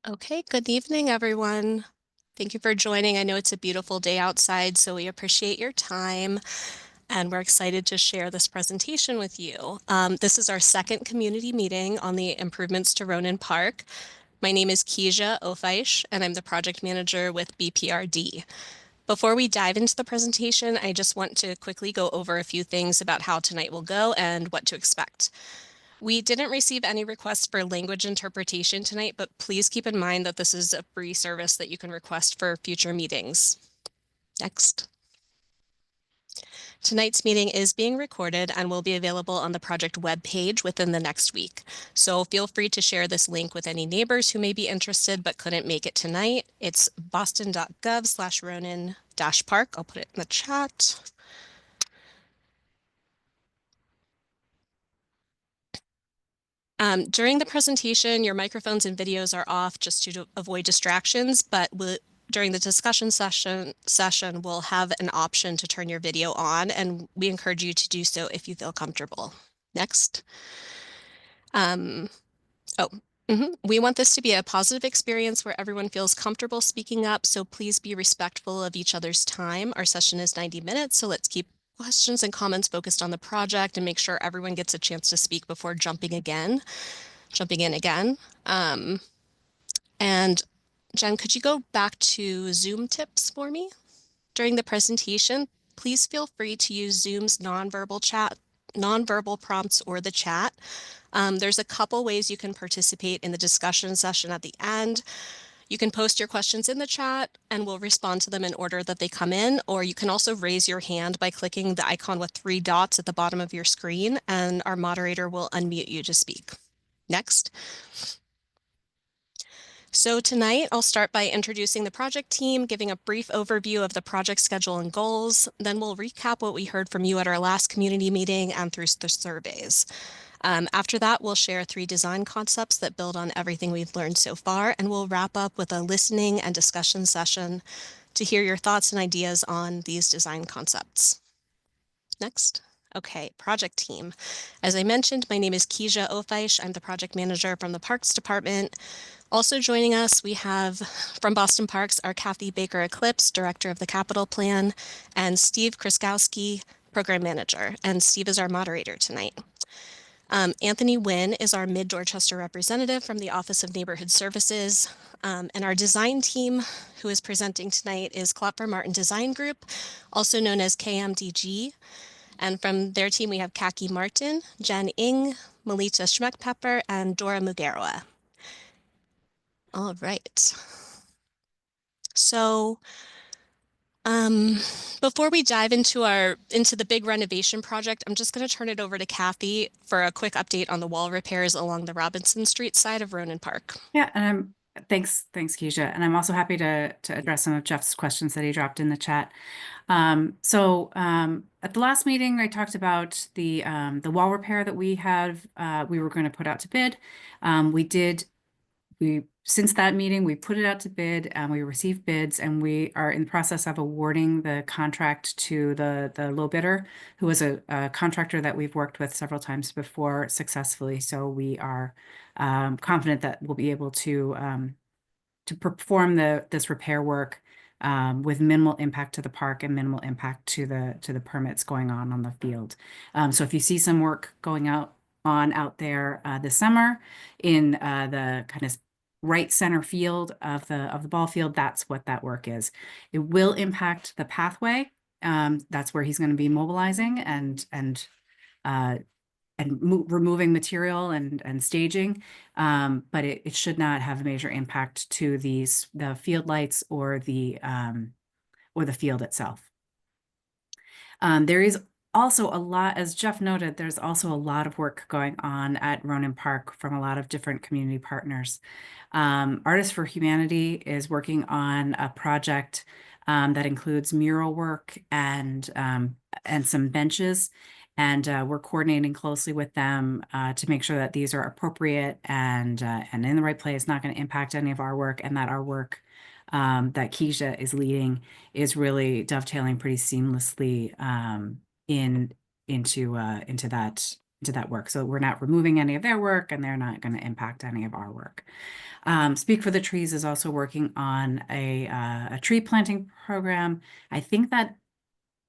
Okay, good evening, everyone. Thank you for joining. I know it's a beautiful day outside, so we appreciate your time, and we're excited to share this presentation with you. This is our second community meeting on the improvements to Ronan Park. My name is Keisha Ofeish, and I'm the project manager with BPRD. Before we dive into the presentation, I just want to quickly go over a few things about how tonight will go and what to expect. We didn't receive any requests for language interpretation tonight, but please keep in mind that this is a free service that you can request for future meetings. Next. Tonight's meeting is being recorded and will be available on the project webpage within the next week. So feel free to share this link with any neighbors who may be interested but couldn't make it tonight. It's boston.gov/Ronan-Park. I'll put it in the chat. During the presentation, your microphones and videos are off just to avoid distractions, but during the discussion session, we'll have an option to turn your video on, and we encourage you to do so if you feel comfortable. Next. Um, oh, We want this to be a positive experience where everyone feels comfortable speaking up, so please be respectful of each other's time. Our session is 90 minutes, so let's keep questions and comments focused on the project and make sure everyone gets a chance to speak before jumping in again. And Jen, could you go back to Zoom tips for me? During the presentation, please feel free to use Zoom's nonverbal prompts or the chat. There's a couple ways you can participate in the discussion session at the end. You can post your questions in the chat and we'll respond to them in order that they come in, or you can also raise your hand by clicking the icon with 3 dots at the bottom of your screen, and our moderator will unmute you to speak. Next. So tonight, I'll start by introducing the project team, giving a brief overview of the project schedule and goals. Then we'll recap what we heard from you at our last community meeting and through the surveys. After that, we'll share 3 design concepts that build on everything we've learned so far, and we'll wrap up with a listening and discussion session to hear your thoughts and ideas on these design concepts. Next. Okay, project team. As I mentioned, my name is Keisha Ofeish. I'm the project manager from the Parks Department. Also joining us, we have from Boston Parks, our Kathy Baker Eclipse, Director of the Capital Plan, and Steve Kriskowski, Program Manager. And Steve is our moderator tonight. Anthony Wynn is our Mid-Dorchester representative from the Office of Neighborhood Services. And our design team, who is presenting tonight, is Klopfer Martin Design Group, also known as KMDG. And from their team, we have Kaki Martin, Jen Ing, Melita Schmeckpepper, and Dora Mugaroa. All right. So before we dive into the big renovation project, I'm just going to turn it over to Kathy for a quick update on the wall repairs along the Robinson Street side of Ronan Park. Yeah, and thanks, Keisha. And I'm also happy to address some of Jeff's questions that he dropped in the chat. At the last meeting, I talked about the wall repair that we were going to put out to bid. Since that meeting, we put it out to bid and we received bids, and we are in the process of awarding the contract to the low bidder, who is a contractor that we've worked with several times before successfully. So we are confident that we'll be able to perform this repair work with minimal impact to the park and minimal impact to the permits going on the field. So if you see some work going out there this summer in the kind of right center field of the ball field, that's what that work is. It will impact the pathway. That's where he's going to be mobilizing and removing material and staging, but it should not have a major impact to the field lights or the field itself. There is also a lot, as Jeff noted, there's also a lot of work going on at Ronan Park from a lot of different community partners. Artists for Humanity is working on a project that includes mural work and some benches. And we're coordinating closely with them to make sure that these are appropriate and in the right place, not going to impact any of our work, and that our work that Keisha is leading is really dovetailing pretty seamlessly into that work. So we're not removing any of their work, and they're not going to impact any of our work. Speak for the Trees is also working on a tree planting program. I think that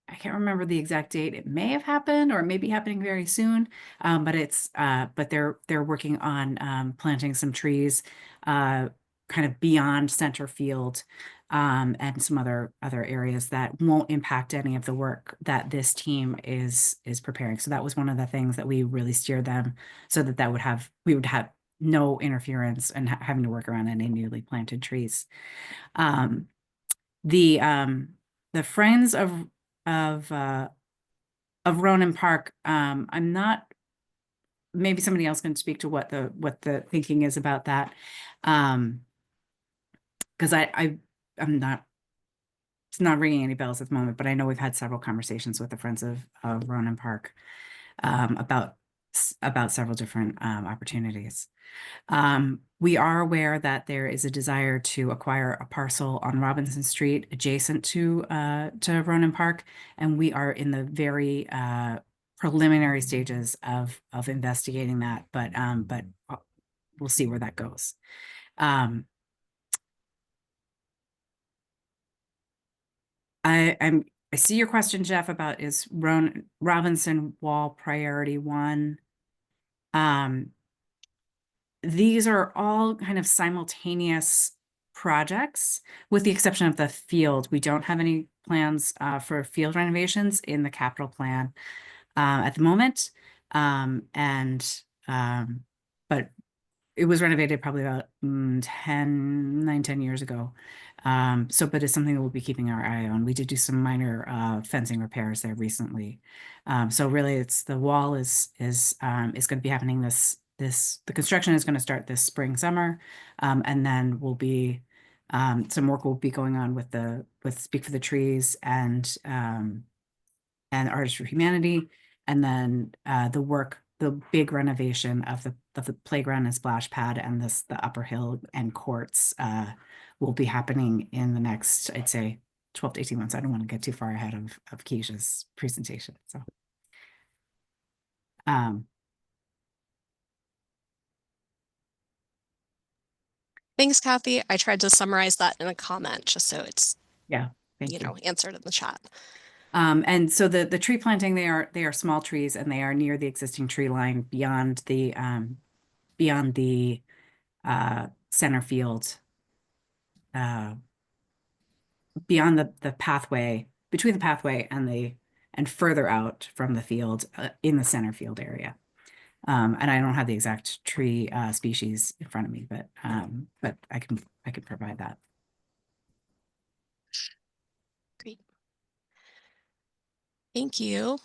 I can't remember the exact date. It may have happened, or it may be happening very soon. But they're working on planting some trees, kind of beyond center field, and some other areas that won't impact any of the work that this team is preparing. So that was one of the things that we really steered them, so that we would have no interference and having to work around any newly planted trees. Um, the Friends of uh, of Ronan Park. I'm not. Maybe somebody else can speak to what the thinking is about that, because I'm not. It's not ringing any bells at the moment, but I know we've had several conversations with the Friends of Ronan Park, about several different opportunities. We are aware that there is a desire to acquire a parcel on Robinson Street adjacent to Ronan Park, and we are in the very preliminary stages of investigating that. But we'll see where that goes. Um, I see your question, Jeff, about is Robinson Wall priority one. These are all kind of simultaneous projects, with the exception of the field. We don't have any plans for field renovations in the capital plan at the moment. And but it was renovated probably about 10 years ago. But it's something that we'll be keeping our eye on. We did do some minor fencing repairs there recently. So really, it's the wall is going to be happening the construction is going to start this spring, summer, and then some work will be going on with Speak for the Trees and Artists for Humanity, and then the big renovation of the playground and splash pad and the upper hill and courts will be happening in the next, I'd say, 12 to 18 months. I don't want to get too far ahead of Keisha's presentation. So um, Thanks, Kathy. I tried to summarize that in a comment just so it's, yeah, thank you. answered in the chat. And so the tree planting, they are small trees, and they are near the existing tree line beyond the center field, uh, beyond the pathway, between the pathway and further out from the field, in the center field area. And I don't have the exact tree species in front of me, but I can provide that. Great. Thank you.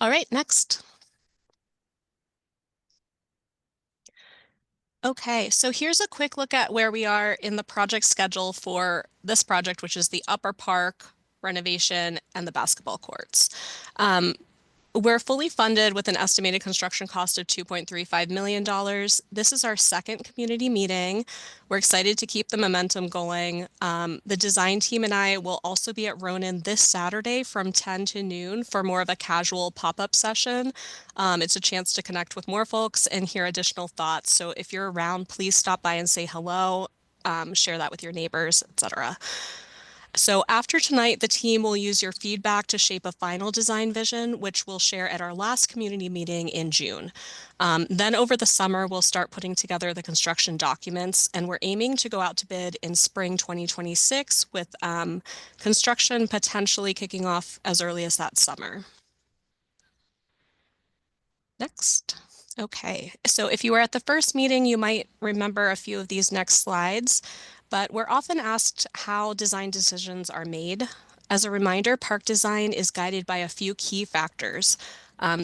All right, next. Okay, so here's a quick look at where we are in the project schedule for this project, which is the upper park renovation and the basketball courts. We're fully funded with an estimated construction cost of $2.35 million. This is our second community meeting. We're excited to keep the momentum going. The design team and I will also be at Ronan this Saturday from 10 to noon for more of a casual pop-up session. It's a chance to connect with more folks and hear additional thoughts. So if you're around, please stop by and say hello, share that with your neighbors, etc. So after tonight, the team will use your feedback to shape a final design vision, which we'll share at our last community meeting in June. Then over the summer, we'll start putting together the construction documents, and we're aiming to go out to bid in spring 2026 with construction potentially kicking off as early as that summer. Next. Okay, so if you were at the first meeting, you might remember a few of these next slides, but we're often asked how design decisions are made. As a reminder, park design is guided by a few key factors.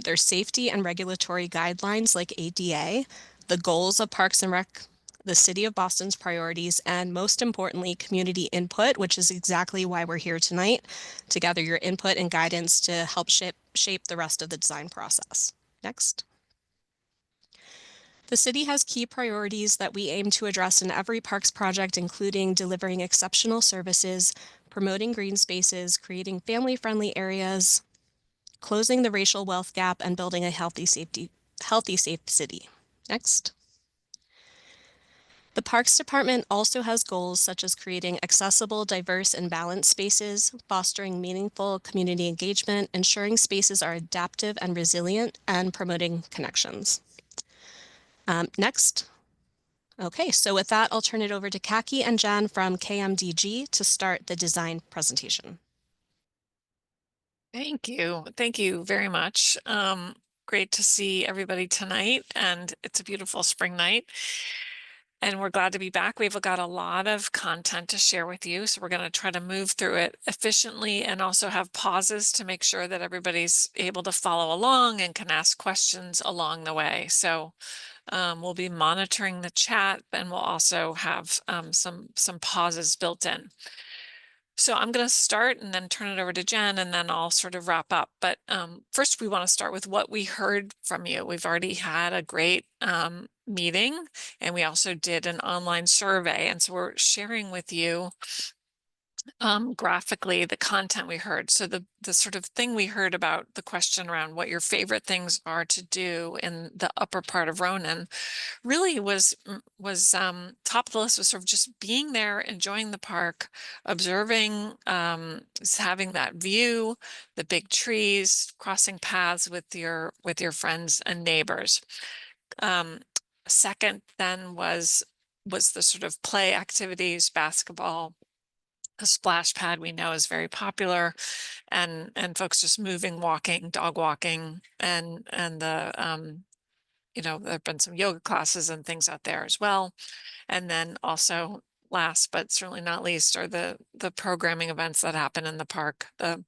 There's safety and regulatory guidelines like ADA, the goals of Parks and Rec, the City of Boston's priorities, and most importantly, community input, which is exactly why we're here tonight, to gather your input and guidance to help shape the rest of the design process. Next. The city has key priorities that we aim to address in every parks project, including delivering exceptional services, promoting green spaces, creating family-friendly areas, closing the racial wealth gap and building a healthy, safe city. Next. The Parks Department also has goals such as creating accessible, diverse, and balanced spaces, fostering meaningful community engagement, ensuring spaces are adaptive and resilient, and promoting connections. Next. Okay, so with that, I'll turn it over to Kaki and Jan from KMDG to start the design presentation. Thank you. Thank you very much. Great to see everybody tonight, and it's a beautiful spring night. And we're glad to be back. We've got a lot of content to share with you, so we're going to try to move through it efficiently and also have pauses to make sure that everybody's able to follow along and can ask questions along the way. So we'll be monitoring the chat, and we'll also have some pauses built in. So I'm going to start and then turn it over to Jen, and then I'll sort of wrap up. But first, we want to start with what we heard from you. We've already had a great meeting, and we also did an online survey. And so we're sharing with you graphically the content we heard. So the sort of thing we heard about the question around what your favorite things are to do in the upper part of Ronan really was top of the list was sort of just being there, enjoying the park, observing, having that view, the big trees, crossing paths with your friends and neighbors. Second then was the sort of play activities, basketball. A splash pad we know is very popular, and folks just moving, walking, dog walking, and the there have been some yoga classes and things out there as well. And then also, last but certainly not least, are the programming events that happen in the park. The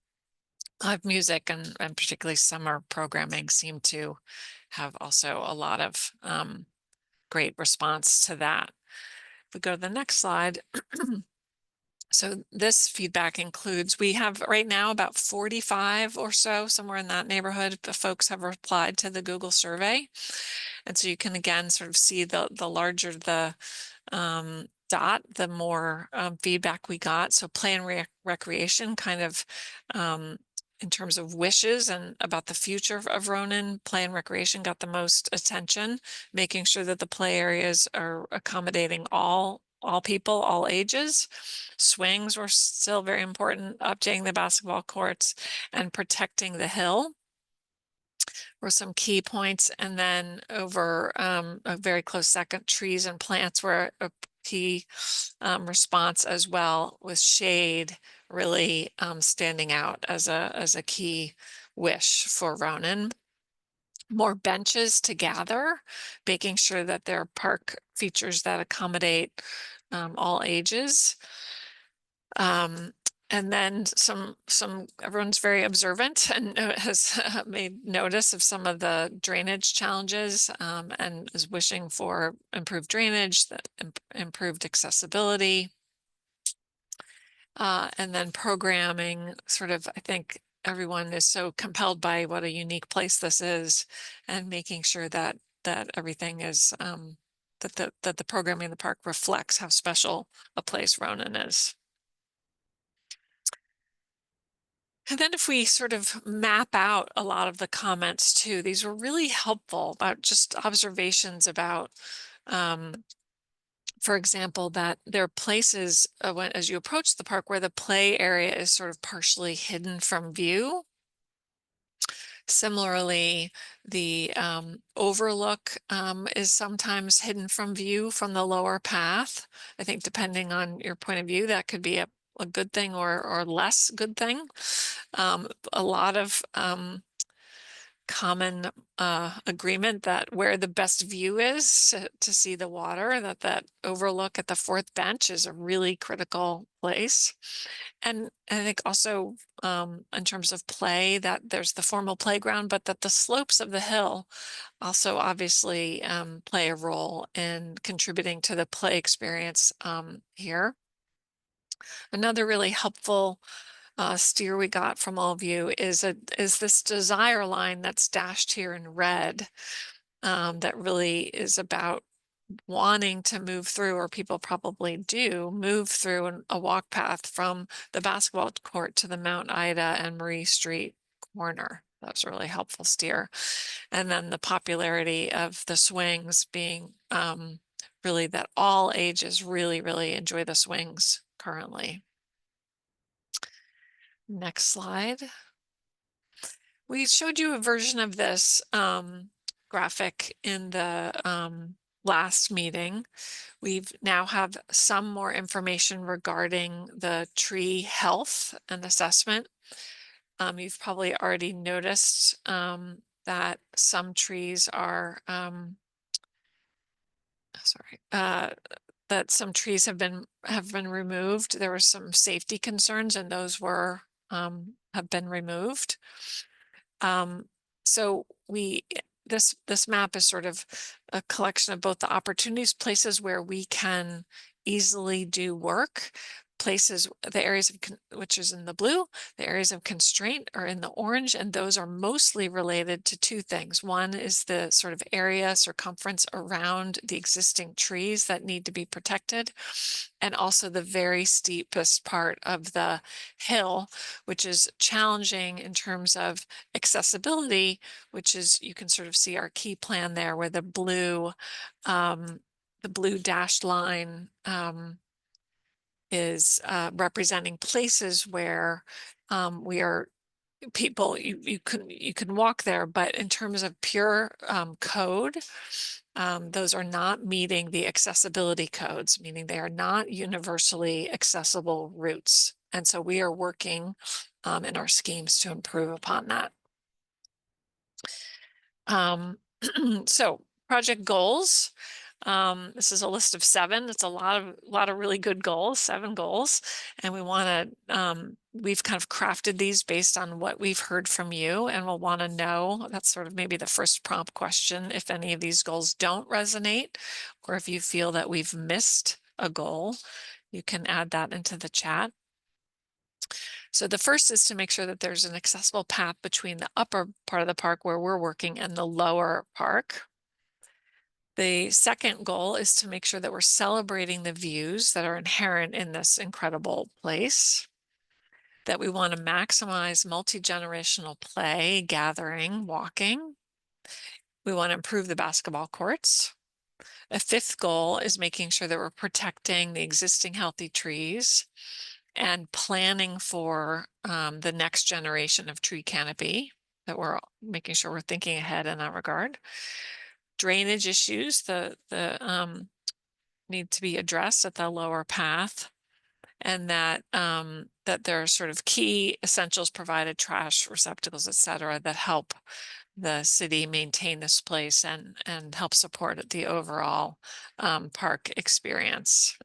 live music and particularly summer programming seem to have also a lot of great response to that. If we go to the next slide. So this feedback includes, we have right now about 45 or so, somewhere in that neighborhood, the folks have replied to the Google survey. And so you can again sort of see the larger the dot, the more feedback we got. So play and recreation kind of in terms of wishes and about the future of Ronan, play and recreation got the most attention, making sure that the play areas are accommodating all people, all ages. Swings were still very important, updating the basketball courts and protecting the hill were some key points. And then over a very close second, trees and plants were a key response as well, with shade really standing out as a key wish for Ronan. More benches to gather, making sure that there are park features that accommodate all ages. And then everyone's very observant and has made notice of some of the drainage challenges and is wishing for improved drainage, that improved accessibility. And then programming, sort of, I think everyone is so compelled by what a unique place this is, and making sure that everything is, that the programming in the park reflects how special a place Ronan is. And then if we sort of map out a lot of the comments too, these were really helpful about just observations about, for example, that there are places as you approach the park where the play area is sort of partially hidden from view. Similarly, the overlook is sometimes hidden from view from the lower path. I think depending on your point of view, that could be a good thing or less good thing. A lot of common agreement that where the best view is to see the water, that overlook at the fourth bench is a really critical place. And I think also in terms of play, that there's the formal playground, but that the slopes of the hill also obviously play a role in contributing to the play experience here. Another really helpful steer we got from all of you is this desire line that's dashed here in red, that really is about wanting to move through, or people probably do move through a walk path from the basketball court to the Mount Ida and Marie Street corner. That's a really helpful steer. And then the popularity of the swings being really that all ages really, really enjoy the swings currently. Next slide. We showed you a version of this graphic in the last meeting. We've now have some more information regarding the tree health and assessment. You've probably already noticed that some trees are, that some trees have been removed. There were some safety concerns, and those were have been removed. So this map is sort of a collection of both the opportunities, places where we can easily do work, places, the areas of which is in the blue, the areas of constraint are in the orange, and those are mostly related to two things. One is the sort of area circumference around the existing trees that need to be protected, and also the very steepest part of the hill, which is challenging in terms of accessibility, which is, you can sort of see our key plan there where the blue dashed line is representing places where we are people, you can walk there, but in terms of pure code, those are not meeting the accessibility codes, meaning they are not universally accessible routes. And so we are working in our schemes to improve upon that. So project goals. This is a list of 7. It's a lot of really good goals, 7 goals. And we want to, we've kind of crafted these based on what we've heard from you, and we'll want to know, that's sort of maybe the first prompt question, if any of these goals don't resonate, or if you feel that we've missed a goal, you can add that into the chat. So the first is to make sure that there's an accessible path between the upper part of the park where we're working and the lower park. The second goal is to make sure that we're celebrating the views that are inherent in this incredible place, that we want to maximize multi-generational play, gathering, walking. We want to improve the basketball courts. A fifth goal is making sure that we're protecting the existing healthy trees and planning for the next generation of tree canopy, that we're making sure we're thinking ahead in that regard. Drainage issues, need to be addressed at the lower path, and that that there are sort of key essentials provided, trash receptacles, etc., that help the city maintain this place and help support the overall park experience.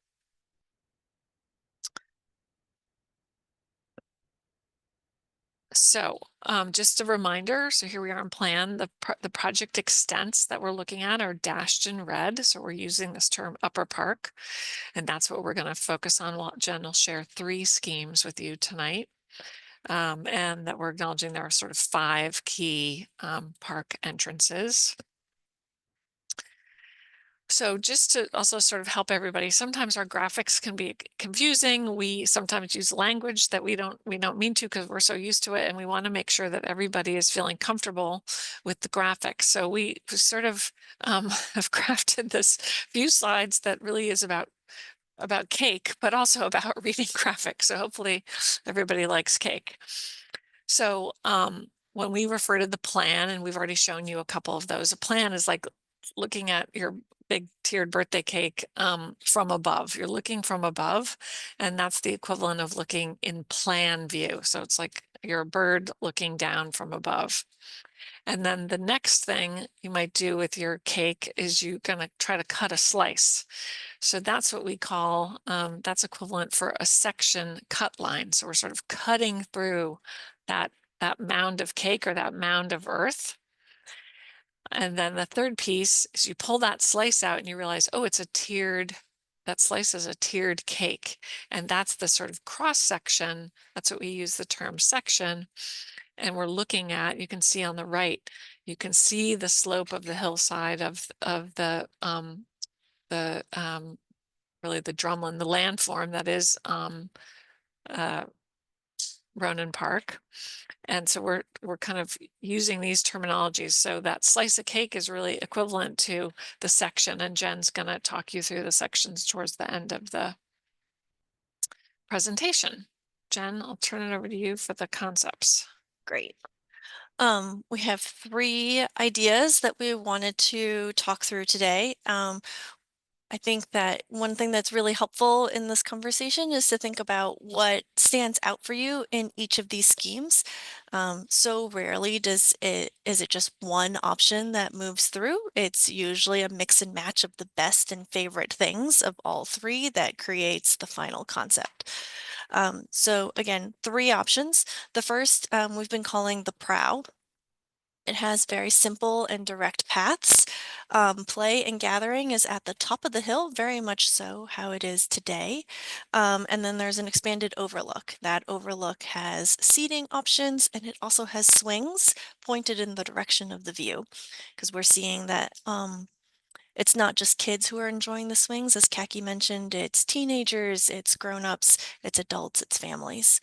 So just a reminder, so here we are on plan, the project extents that we're looking at are dashed in red. So we're using this term upper park, and that's what we're going to focus on. Jen will share 3 schemes with you tonight. And that we're acknowledging there are sort of 5 key park entrances. So just to also sort of help everybody, sometimes our graphics can be confusing. We sometimes use language that we don't mean to, because we're so used to it, and we want to make sure that everybody is feeling comfortable with the graphics. So we sort of have crafted this few slides that really is about cake, but also about reading graphics. So hopefully everybody likes cake. So when we refer to the plan, and we've already shown you a couple of those, a plan is like looking at your big tiered birthday cake from above. You're looking from above, and that's the equivalent of looking in plan view. So it's like you're a bird looking down from above. And then the next thing you might do with your cake is you're going to try to cut a slice. So that's what we call, that's equivalent for a section cut line. So we're sort of cutting through that mound of cake or that mound of earth. And then the third piece is you pull that slice out and you realize, oh, it's a tiered, that slice is a tiered cake. And that's the sort of cross section. That's what we use the term section. And we're looking at, you can see on the right, you can see the slope of the hillside of the really the drumlin, the landform that is Ronan Park. And so we're kind of using these terminologies. So that slice of cake is really equivalent to the section, and Jen's going to talk you through the sections towards the end of the presentation. Jen, I'll turn it over to you for the concepts. Great. We have 3 ideas that we wanted to talk through today. I think that one thing that's really helpful in this conversation is to think about what stands out for you in each of these schemes. So rarely is it just one option that moves through. It's usually a mix and match of the best and favorite things of all 3 that creates the final concept. So again, 3 options. The first we've been calling the prow. It has very simple and direct paths. Play and gathering is at the top of the hill, very much so how it is today. And then there's an expanded overlook. That overlook has seating options and it also has swings pointed in the direction of the view because we're seeing that it's not just kids who are enjoying the swings. As Kaki mentioned, it's teenagers, it's grown-ups, it's adults, it's families.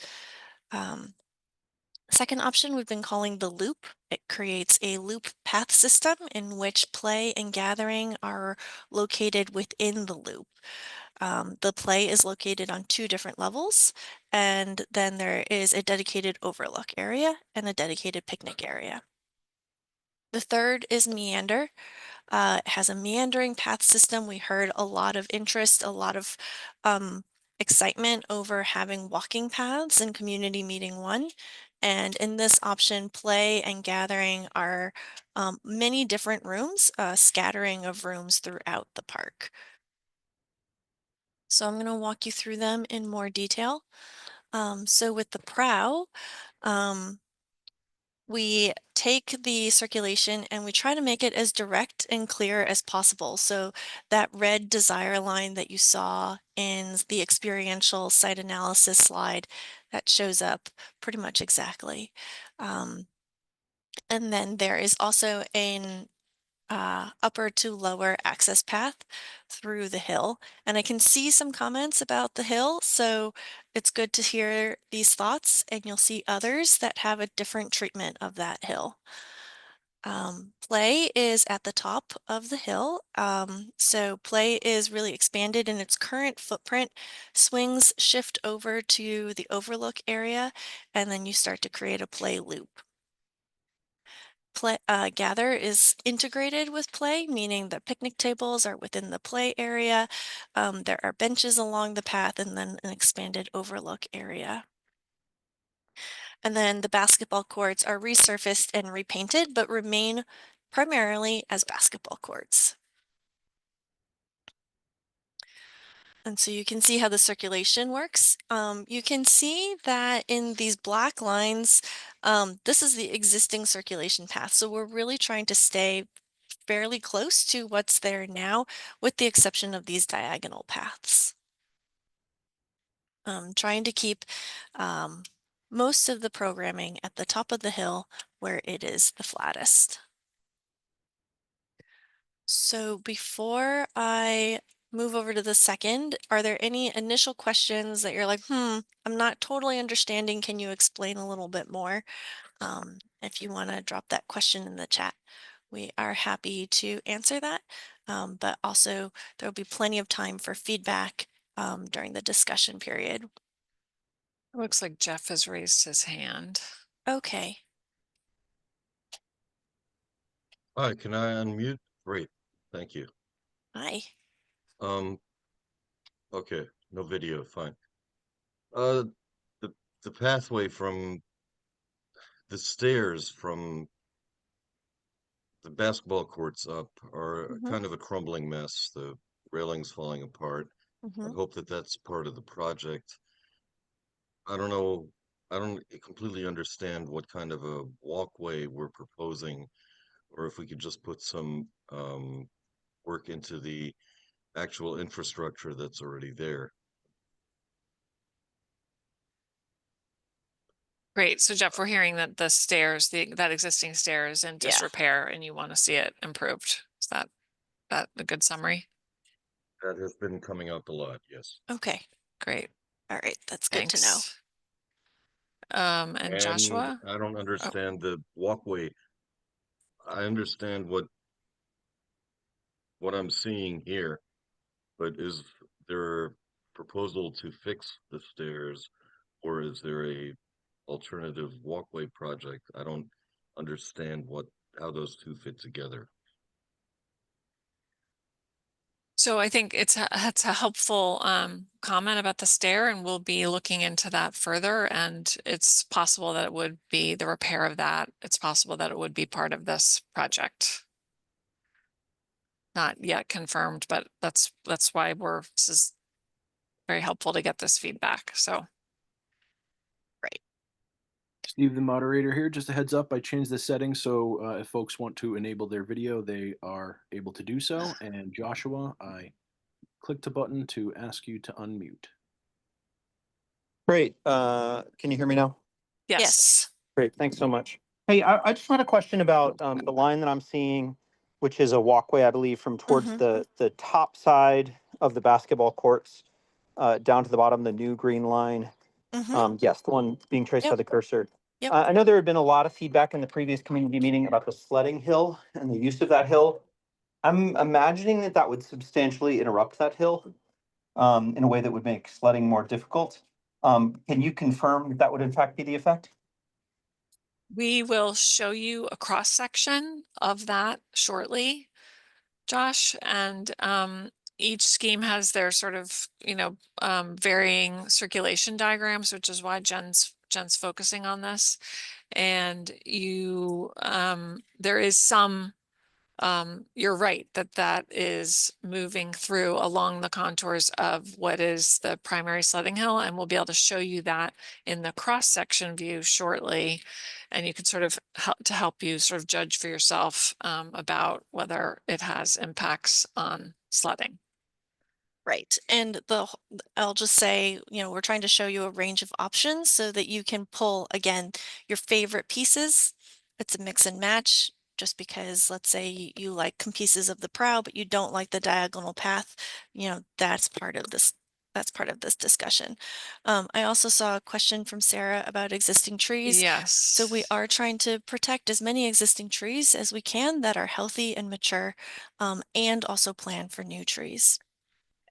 Um, Second option we've been calling the loop. It creates a loop path system in which play and gathering are located within the loop. The play is located on 2 different levels, and then there is a dedicated overlook area and a dedicated picnic area. The third is meander. It has a meandering path system. We heard a lot of interest, a lot of excitement over having walking paths in Community Meeting 1. And in this option, play and gathering are many different rooms, a scattering of rooms throughout the park. So I'm going to walk you through them in more detail. So with the prow, um, we take the circulation and we try to make it as direct and clear as possible. So that red desire line that you saw in the experiential site analysis slide, that shows up pretty much exactly. And then there is also an upper to lower access path through the hill. And I can see some comments about the hill, so it's good to hear these thoughts, and you'll see others that have a different treatment of that hill. Play is at the top of the hill. So play is really expanded in its current footprint. Swings shift over to the overlook area, and then you start to create a play loop. Gather is integrated with play, meaning the picnic tables are within the play area. There are benches along the path and then an expanded overlook area. And then the basketball courts are resurfaced and repainted, but remain primarily as basketball courts. And so you can see how the circulation works. You can see that in these black lines, this is the existing circulation path. So we're really trying to stay fairly close to what's there now, with the exception of these diagonal paths. Trying to keep most of the programming at the top of the hill where it is the flattest. So before I move over to the second, are there any initial questions that you're like, I'm not totally understanding. Can you explain a little bit more? If you want to drop that question in the chat, we are happy to answer that. But also there will be plenty of time for feedback during the discussion period. It looks like Jeff has raised his hand. Okay. Hi, can I unmute? Great, thank you. Hi. Um, okay, no video, fine. Uh, the the pathway from the stairs from the basketball courts up are Mm-hmm. kind of a crumbling mess. The railings falling apart. I Mm-hmm. hope that that's part of the project. I don't know. I don't completely understand what kind of a walkway we're proposing, or if we could just put some work into the actual infrastructure that's already there. Great. So Jeff, we're hearing that the stairs, that existing stair is in Yeah. disrepair and you want to see it improved. Is that a good summary? That has been coming up a lot, yes. Okay. Great. All right. That's good to know. Thanks. and And Joshua. I don't Oh, understand the walkway. I understand what I'm seeing here, but is there a proposal to fix the stairs, or is there a alternative walkway project? I don't understand how those two fit together. so I think it's a helpful comment about the stair, and we'll be looking into that further. And it's possible that it would be the repair of that. It's possible that it would be part of this project. Not yet confirmed, but that's why this is very helpful to get this feedback. So Steve, the moderator here, just a heads up, I changed the settings so if folks want to enable their video, they are able to do so. And Joshua, I clicked a button to ask you to unmute. Great. Can you hear me now? yes. Great. Thanks so much. Hey, I just had a question about the line that I'm seeing, which is a walkway, I believe, from towards the top side of the basketball courts down to the bottom, the new green line. Yes, the one being traced by the cursor. Yep. I know there had been a lot of feedback in the previous community meeting about the sledding hill and the use of that hill. I'm imagining that that would substantially interrupt that hill in a way that would make sledding more difficult. Can you confirm that that would in fact be the effect? We will show you a cross section of that shortly, Josh, and each scheme has their sort of, varying circulation diagrams, which is why Jen's focusing on this. And there is some, you're right that is moving through along the contours of what is the primary sledding hill, and we'll be able to show you that in the cross section view shortly. And you can sort of help you sort of judge for yourself about whether it has impacts on sledding. Right. And I'll just say, we're trying to show you a range of options so that you can pull, again, your favorite pieces. It's a mix and match, just because let's say you like pieces of the prow, but you don't like the diagonal path, that's part of this. That's part of this discussion. I also saw a question from Sarah about existing trees. Yes. So we are trying to protect as many existing trees as we can that are healthy and mature, and also plan for new trees.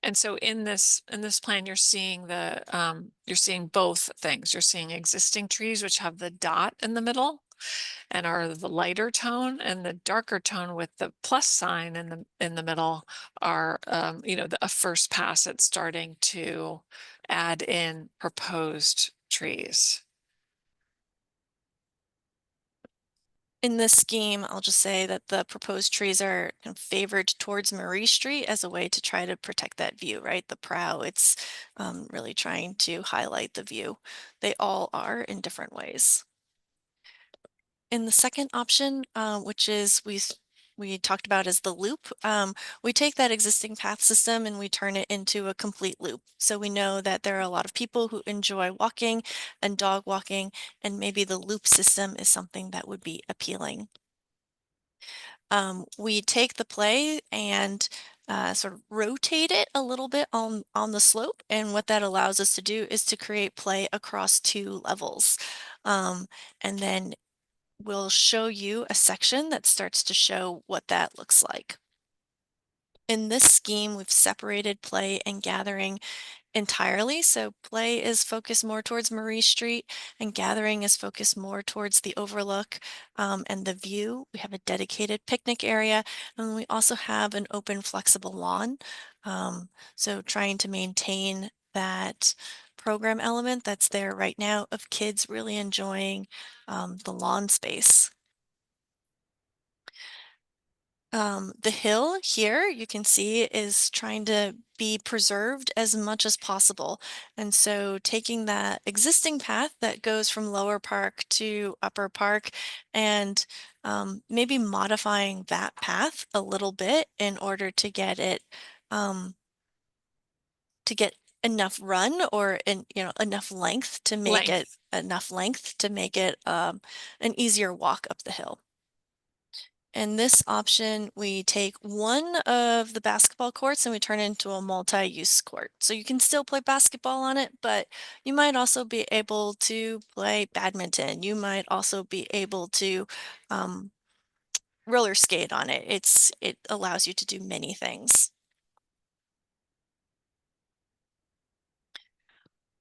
And so in this plan, you're seeing you're seeing both things. You're seeing existing trees, which have the dot in the middle and are the lighter tone, and the darker tone with the plus sign in the middle are, a first pass at starting to add in proposed trees. In this scheme, I'll just say that the proposed trees are kind of favored towards Marie Street as a way to try to protect that view, right? The prow, it's really trying to highlight the view. They all are in different ways. In the second option, which is we talked about as the loop, we take that existing path system and we turn it into a complete loop. So we know that there are a lot of people who enjoy walking and dog walking, and maybe the loop system is something that would be appealing. We take the play and sort of rotate it a little bit on the slope, and what that allows us to do is to create play across 2 levels. And then we'll show you a section that starts to show what that looks like. In this scheme, we've separated play and gathering entirely. So play is focused more towards Marie Street, and gathering is focused more towards the overlook and the view. We have a dedicated picnic area, and we also have an open flexible lawn. So trying to maintain that program element that's there right now of kids really enjoying the lawn space. The hill here, you can see, is trying to be preserved as much as possible. And so taking that existing path that goes from Lower Park to Upper Park and maybe modifying that path a little bit in order to get it to get enough run or enough length to make it an easier walk up the hill. In this option, we take one of the basketball courts and we turn it into a multi-use court. So you can still play basketball on it, but you might also be able to play badminton. You might also be able to um, roller skate on it. It allows you to do many things.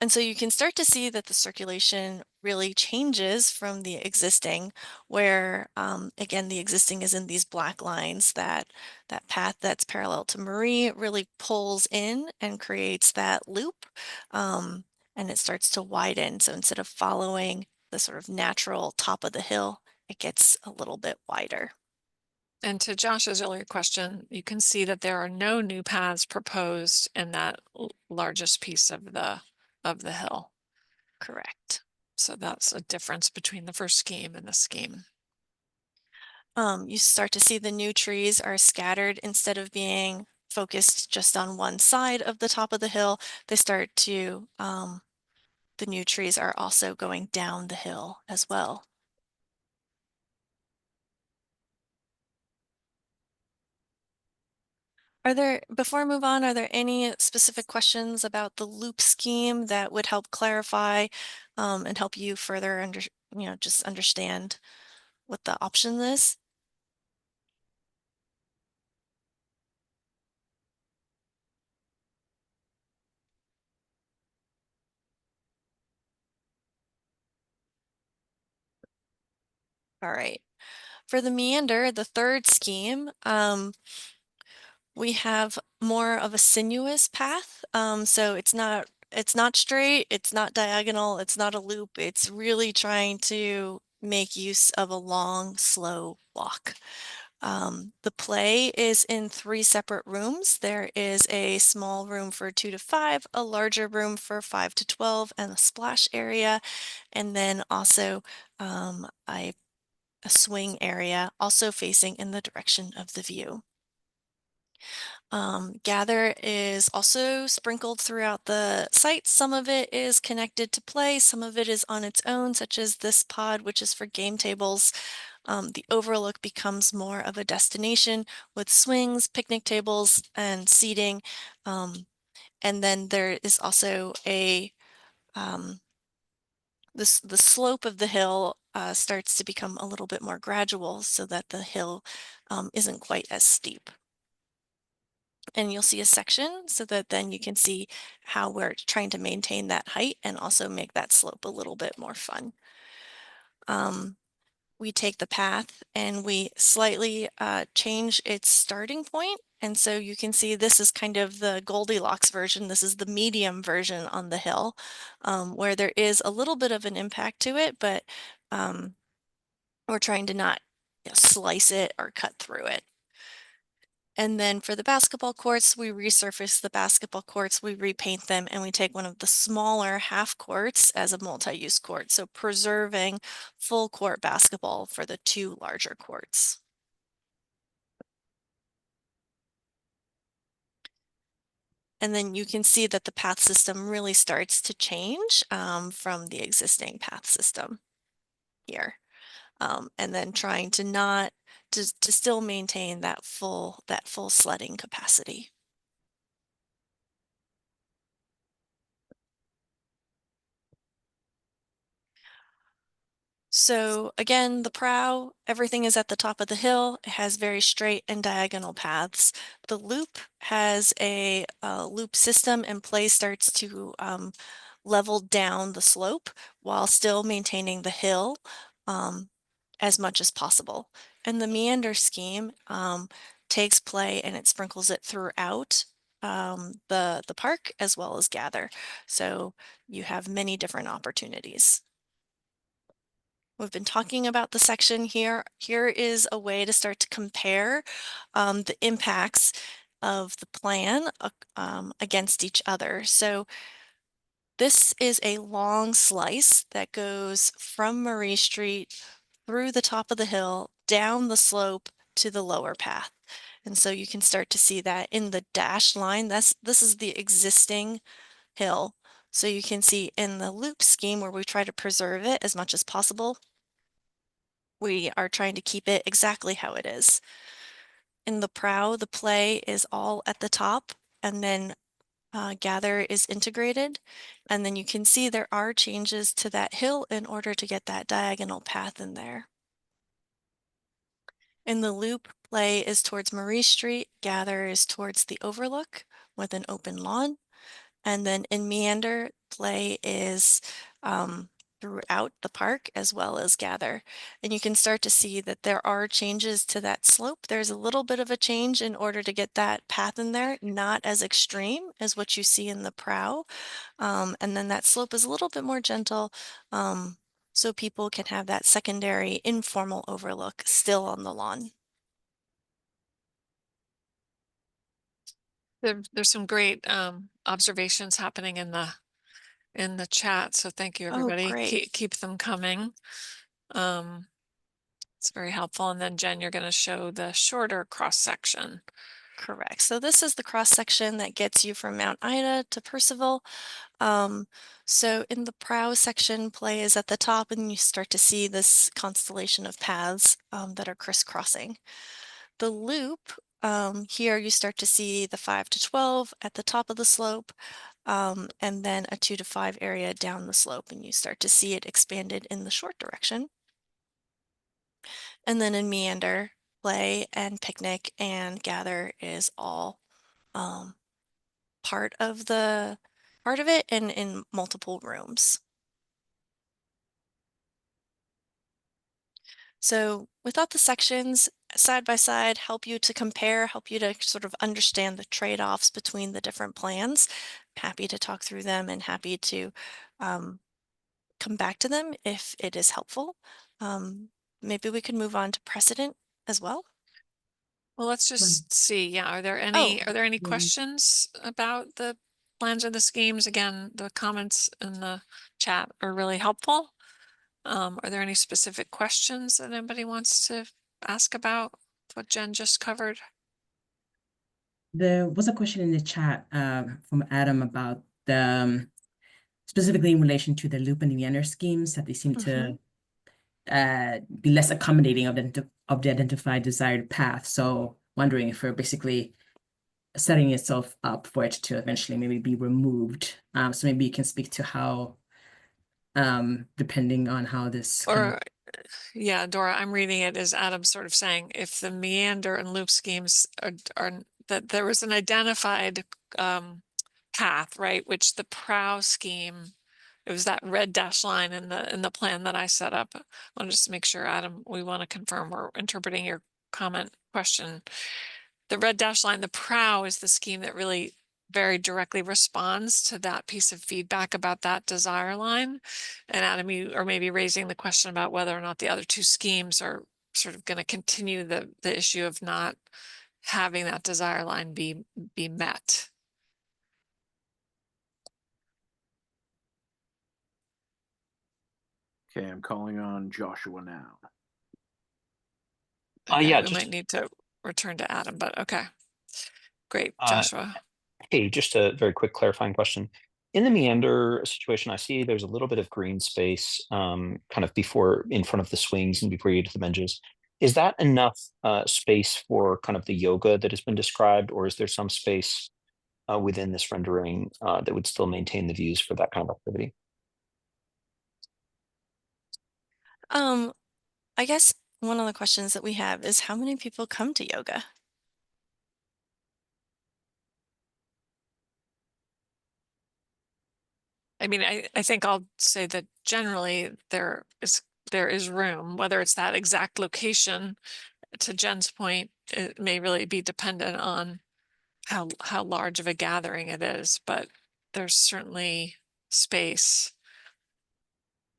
And so you can start to see that the circulation really changes from the existing, where again, the existing is in these black lines. That path that's parallel to Marie really pulls in and creates that loop, and it starts to widen. So instead of following the sort of natural top of the hill, it gets a little bit wider. And to Josh's earlier question, you can see that there are no new paths proposed in that largest piece of the hill. Correct. So that's a difference between the first scheme and the scheme. You start to see the new trees are scattered instead of being focused just on one side of the top of the hill. They start to, the new trees are also going down the hill as well. Before I move on, are there any specific questions about the loop scheme that would help clarify and help you further just understand what the option is? All right. For the meander, the third scheme, we have more of a sinuous path. So it's not straight, it's not diagonal, it's not a loop. It's really trying to make use of a long, slow walk. The play is in 3 separate rooms. There is a small room for 2 to 5, a larger room for 5 to 12, and a splash area, and then also a swing area also facing in the direction of the view. Gather is also sprinkled throughout the site. Some of it is connected to play, some of it is on its own, such as this pod, which is for game tables. The overlook becomes more of a destination with swings, picnic tables, and seating. And then there is also um, the slope of the hill starts to become a little bit more gradual so that the hill isn't quite as steep. And you'll see a section so that then you can see how we're trying to maintain that height and also make that slope a little bit more fun. We take the path and we slightly change its starting point. And so you can see this is kind of the Goldilocks version. This is the medium version on the hill, where there is a little bit of an impact to it, but we're trying to not slice it or cut through it. And then for the basketball courts, we resurface the basketball courts, we repaint them, and we take one of the smaller half courts as a multi-use court. So preserving full court basketball for the 2 larger courts. And then you can see that the path system really starts to change from the existing path system here. And then trying to not to still maintain that full sledding capacity. So again, the prow, everything is at the top of the hill. It has very straight and diagonal paths. The loop has a loop system, and play starts to level down the slope while still maintaining the hill as much as possible. And the meander scheme takes play and it sprinkles it throughout the park as well as gather. So you have many different opportunities. We've been talking about the section here. Here is a way to start to compare the impacts of the plan against each other. So this is a long slice that goes from Marie Street through the top of the hill, down the slope to the lower path. And so you can start to see that in the dashed line, this is the existing hill. So you can see in the loop scheme where we try to preserve it as much as possible, we are trying to keep it exactly how it is. In the prow, the play is all at the top, and then gather is integrated. And then you can see there are changes to that hill in order to get that diagonal path in there. In the loop, play is towards Marie Street, gather is towards the overlook with an open lawn. And then in meander, play is throughout the park as well as gather. And you can start to see that there are changes to that slope. There's a little bit of a change in order to get that path in there, not as extreme as what you see in the prow. And then that slope is a little bit more gentle, so people can have that secondary informal overlook still on the lawn. There's some great observations happening in the chat, so thank you, Oh, everybody. great. Keep them coming. It's very helpful. And then Jen, you're going to show the shorter cross section. Correct. So this is the cross section that gets you from Mount Ida to Percival. So in the prow section, play is at the top, and you start to see this constellation of paths that are crisscrossing. The loop, here you start to see the 5 to 12 at the top of the slope, and then a 2 to 5 area down the slope, and you start to see it expanded in the short direction. And then in meander, play and picnic and gather is all um, part of it and in multiple rooms. So we thought the sections side by side help you to compare, help you to sort of understand the trade-offs between the different plans. Happy to talk through them and happy to come back to them if it is helpful. Maybe we could move on to precedent as well. Well, let's just see. Yeah, are there any questions about the plans or the schemes? Again, the comments in the chat are really helpful. Are there any specific questions that anybody wants to ask about what Jen just covered? There was a question in the chat from Adam about the specifically in relation to the loop and meander schemes that they seem to be less accommodating of the identified desired path. So wondering if we're basically setting itself up for it to eventually maybe be removed. So maybe you can speak to how, depending on how this Yeah, Dora, I'm reading it as Adam sort of saying if the meander and loop schemes are that there was an identified path, right? Which the prow scheme, it was that red dash line in the plan that I set up. I want to just make sure, Adam, we want to confirm we're interpreting your comment question. The red dash line, the prow is the scheme that really very directly responds to that piece of feedback about that desire line. And Adam, you are maybe raising the question about whether or not the other two schemes are sort of going to continue the issue of not having that desire line be met. Okay, I'm calling on Joshua now. Okay, Yeah, we might need to return to Adam, but okay. Great, uh, Joshua. hey, just a very quick clarifying question. In the meander situation, I see there's a little bit of green space kind of in front of the swings and before you get to the benches. Is that enough space for kind of the yoga that has been described, or is there some space within this rendering that would still maintain the views for that kind of activity? I guess one of the questions that we have is how many people come to yoga? I mean, I think I'll say that generally there is room, whether it's that exact location. To Jen's point, it may really be dependent on how large of a gathering it is, but there's certainly space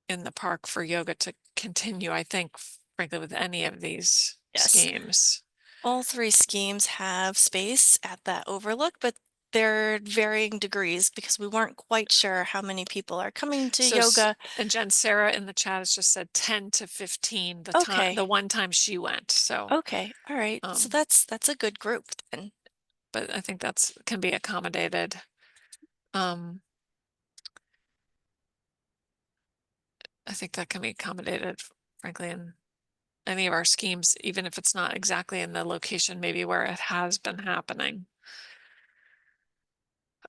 in the park for yoga to continue, I think, frankly, with any of these Yes. schemes. All three schemes have space at that overlook, but they're varying degrees because we weren't quite sure how many people are coming to yoga. And Jen, Sarah in the chat has just said 10 to 15 the one time she went. So okay, all right. So that's a good group then. But I think that's can be accommodated. I think that can be accommodated, frankly, in any of our schemes, even if it's not exactly in the location maybe where it has been happening.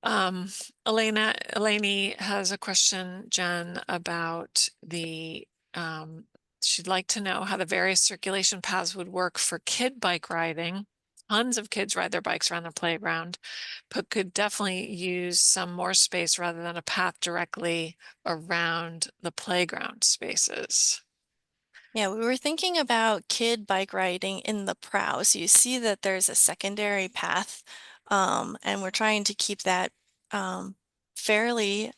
Eleni has a question, Jen, about she'd like to know how the various circulation paths would work for kid bike riding. Tons of kids ride their bikes around the playground, but could definitely use some more space rather than a path directly around the playground spaces. Yeah, we were thinking about kid bike riding in the prow. So you see that there's a secondary path, and we're trying to keep that fairly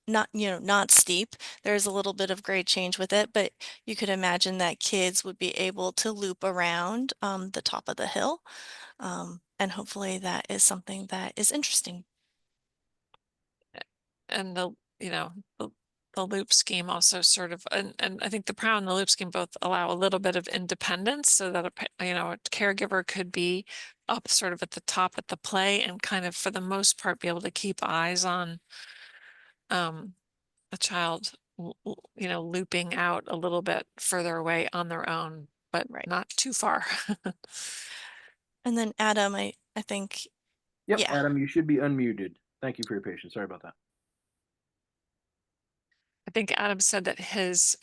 not, not steep. There's a little bit of grade change with it, but you could imagine that kids would be able to loop around the top of the hill. And hopefully that is something that is interesting. And the loop scheme also sort of, and I think the prow and the loop scheme both allow a little bit of independence so that a caregiver could be up sort of at the top at the play and kind of for the most part be able to keep eyes on a child looping out a little bit further away on their own, but Right. not too far. And then Adam, I think, Yep, yeah. Adam, you should be unmuted. Thank you for your patience. Sorry about that. I think Adam said that his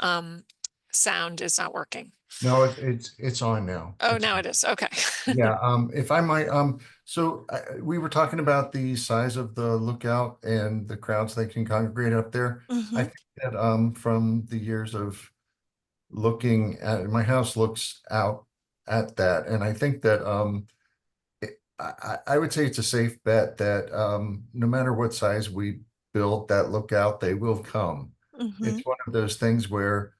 sound is not working. No, it's on now. Oh, It's now on. it is. Okay. Yeah, if I might, so we were talking about the size of the lookout and the crowds that can congregate up there. Mm-hmm. I think that from the years of looking at my house looks out at that, and I think that I would say it's a safe bet that no matter what size we build that lookout, they will come. Mm-hmm. It's one of those things where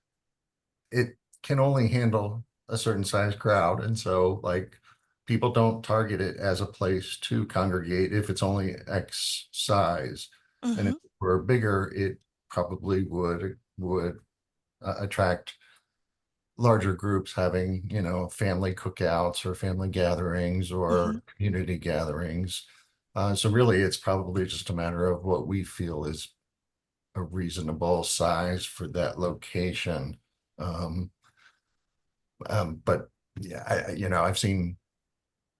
it can only handle a certain size crowd. And so like people don't target it as a place to congregate if it's only X size. And if Mm-hmm. it were bigger, it probably would attract larger groups having, family cookouts or family gatherings Mm-hmm. or community gatherings. So really it's probably just a matter of what we feel is a reasonable size for that location. But yeah, I've seen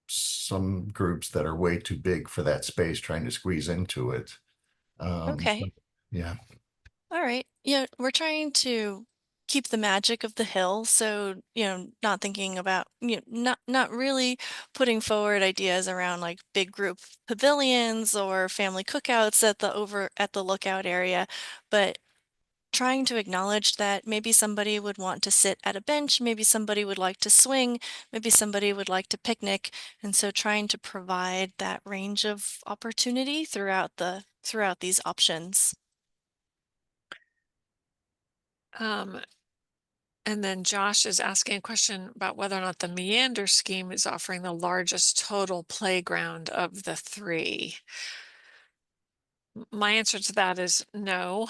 some groups that are way too big for that space trying to squeeze into it. Okay. Yeah. All right. Yeah, we're trying to keep the magic of the hill. So, not thinking about, not really putting forward ideas around like big group pavilions or family cookouts at the lookout area, but trying to acknowledge that maybe somebody would want to sit at a bench, maybe somebody would like to swing, maybe somebody would like to picnic, and so trying to provide that range of opportunity throughout these options. And then Josh is asking a question about whether or not the Meander scheme is offering the largest total playground of the three. My answer to that is no,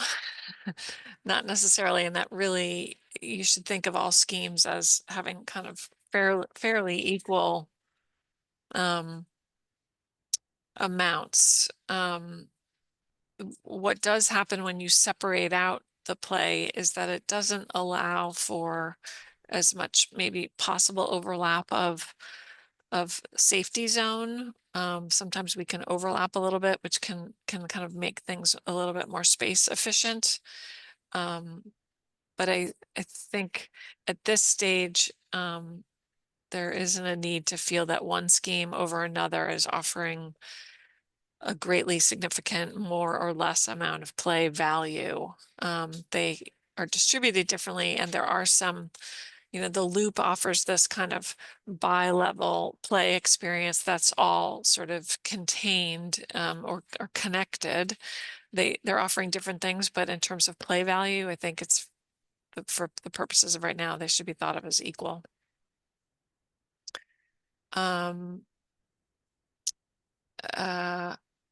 not necessarily. And that really, you should think of all schemes as having kind of fairly equal amounts. What does happen when you separate out the play is that it doesn't allow for as much maybe possible overlap of safety zone. Sometimes we can overlap a little bit, which can kind of make things a little bit more space efficient. But I think at this stage, there isn't a need to feel that one scheme over another is offering a greatly significant more or less amount of play value. They are distributed differently, and there are some, the loop offers this kind of bi-level play experience that's all sort of contained or connected. They're offering different things, but in terms of play value, I think it's for the purposes of right now, they should be thought of as equal.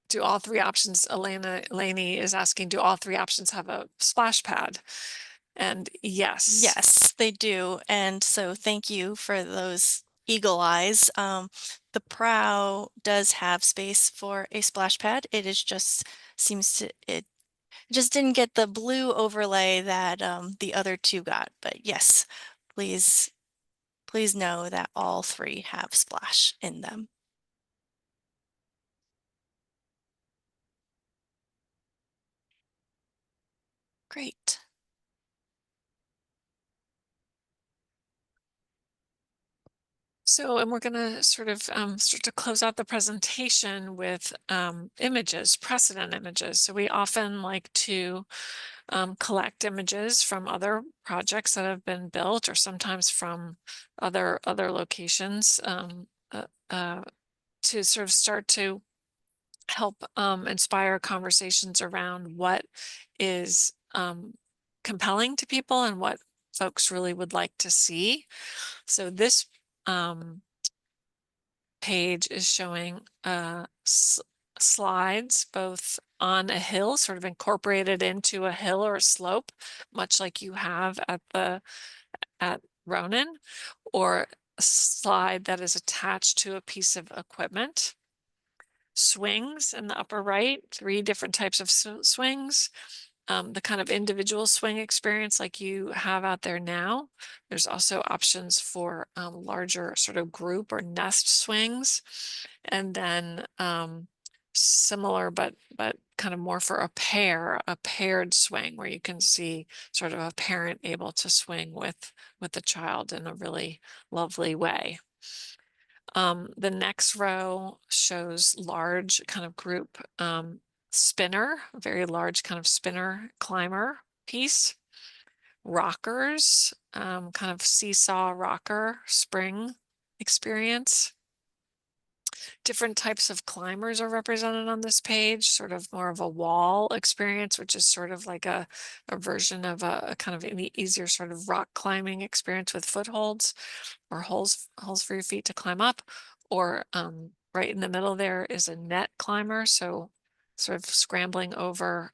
Do all three options, Eleni is asking, do all three options have a splash pad? And yes. Yes, they do. And so thank you for those eagle eyes. The prow does have space for a splash pad. It just didn't get the blue overlay that the other two got. But yes, please know that all 3 have splash in them. Great. So, and we're going to sort of start to close out the presentation with images, precedent images. So we often like to collect images from other projects that have been built, or sometimes from other locations, to sort of start to help inspire conversations around what is compelling to people and what folks really would like to see. So this page is showing slides both on a hill, sort of incorporated into a hill or a slope, much like you have at Ronan, or a slide that is attached to a piece of equipment. Swings in the upper right, 3 different types of swings. The kind of individual swing experience like you have out there now. There's also options for larger sort of group or nest swings, and then similar but kind of more for a paired swing, where you can see sort of a parent able to swing with the child in a really lovely way. The next row shows large kind of group spinner, a very large kind of spinner climber piece. Rockers, kind of seesaw rocker spring experience. Different types of climbers are represented on this page, sort of more of a wall experience, which is sort of like a version of a kind of an easier sort of rock climbing experience with footholds or holes for your feet to climb up. Or right in the middle there is a net climber, so sort of scrambling over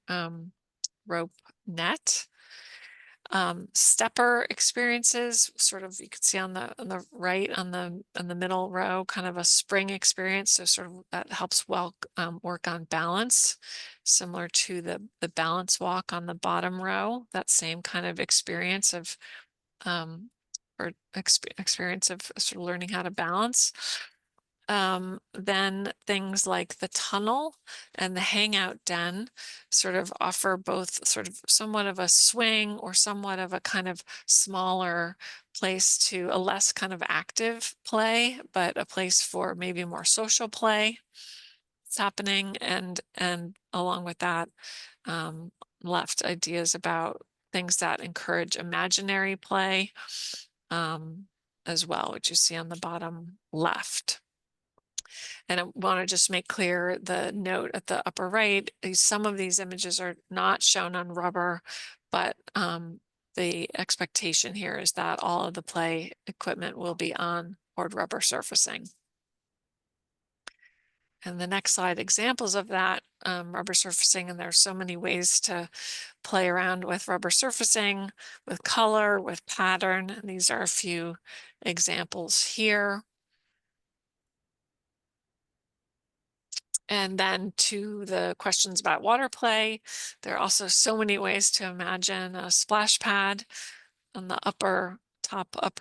rope net. Stepper experiences, sort of, you can see on the right, on the middle row, kind of a spring experience, so sort of that helps work on balance, similar to the balance walk on the bottom row. That same kind of experience of experience of sort of learning how to balance. Then things like the tunnel and the hangout den sort of offer both sort of somewhat of a swing or somewhat of a kind of smaller place to a less kind of active play, but a place for maybe more social play that's happening. And along with that, left ideas about things that encourage imaginary play as well, which you see on the bottom left. And I want to just make clear the note at the upper right, some of these images are not shown on rubber, but the expectation here is that all of the play equipment will be on poured rubber surfacing. And the next slide, examples of that rubber surfacing, and there's so many ways to play around with rubber surfacing, with color, with pattern. And these are a few examples here. And then to the questions about water play, there are also so many ways to imagine a splash pad. On the upper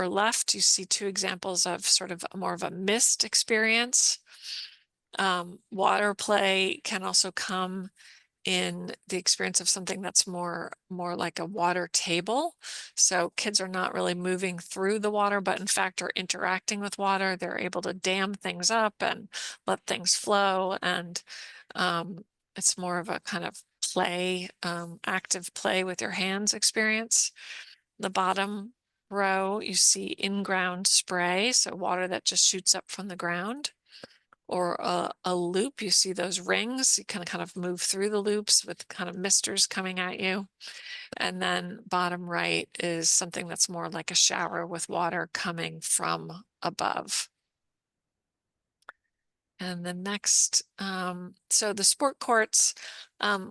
left, you see 2 examples of sort of more of a mist experience. Water play can also come in the experience of something that's more like a water table. So kids are not really moving through the water, but in fact are interacting with water. They're able to dam things up and let things flow. And it's more of a kind of play, active play with your hands experience. The bottom row, you see in-ground spray, so water that just shoots up from the ground. Or a loop, you see those rings, you can kind of move through the loops with kind of misters coming at you. And then bottom right is something that's more like a shower with water coming from above. And the next, so the sport courts,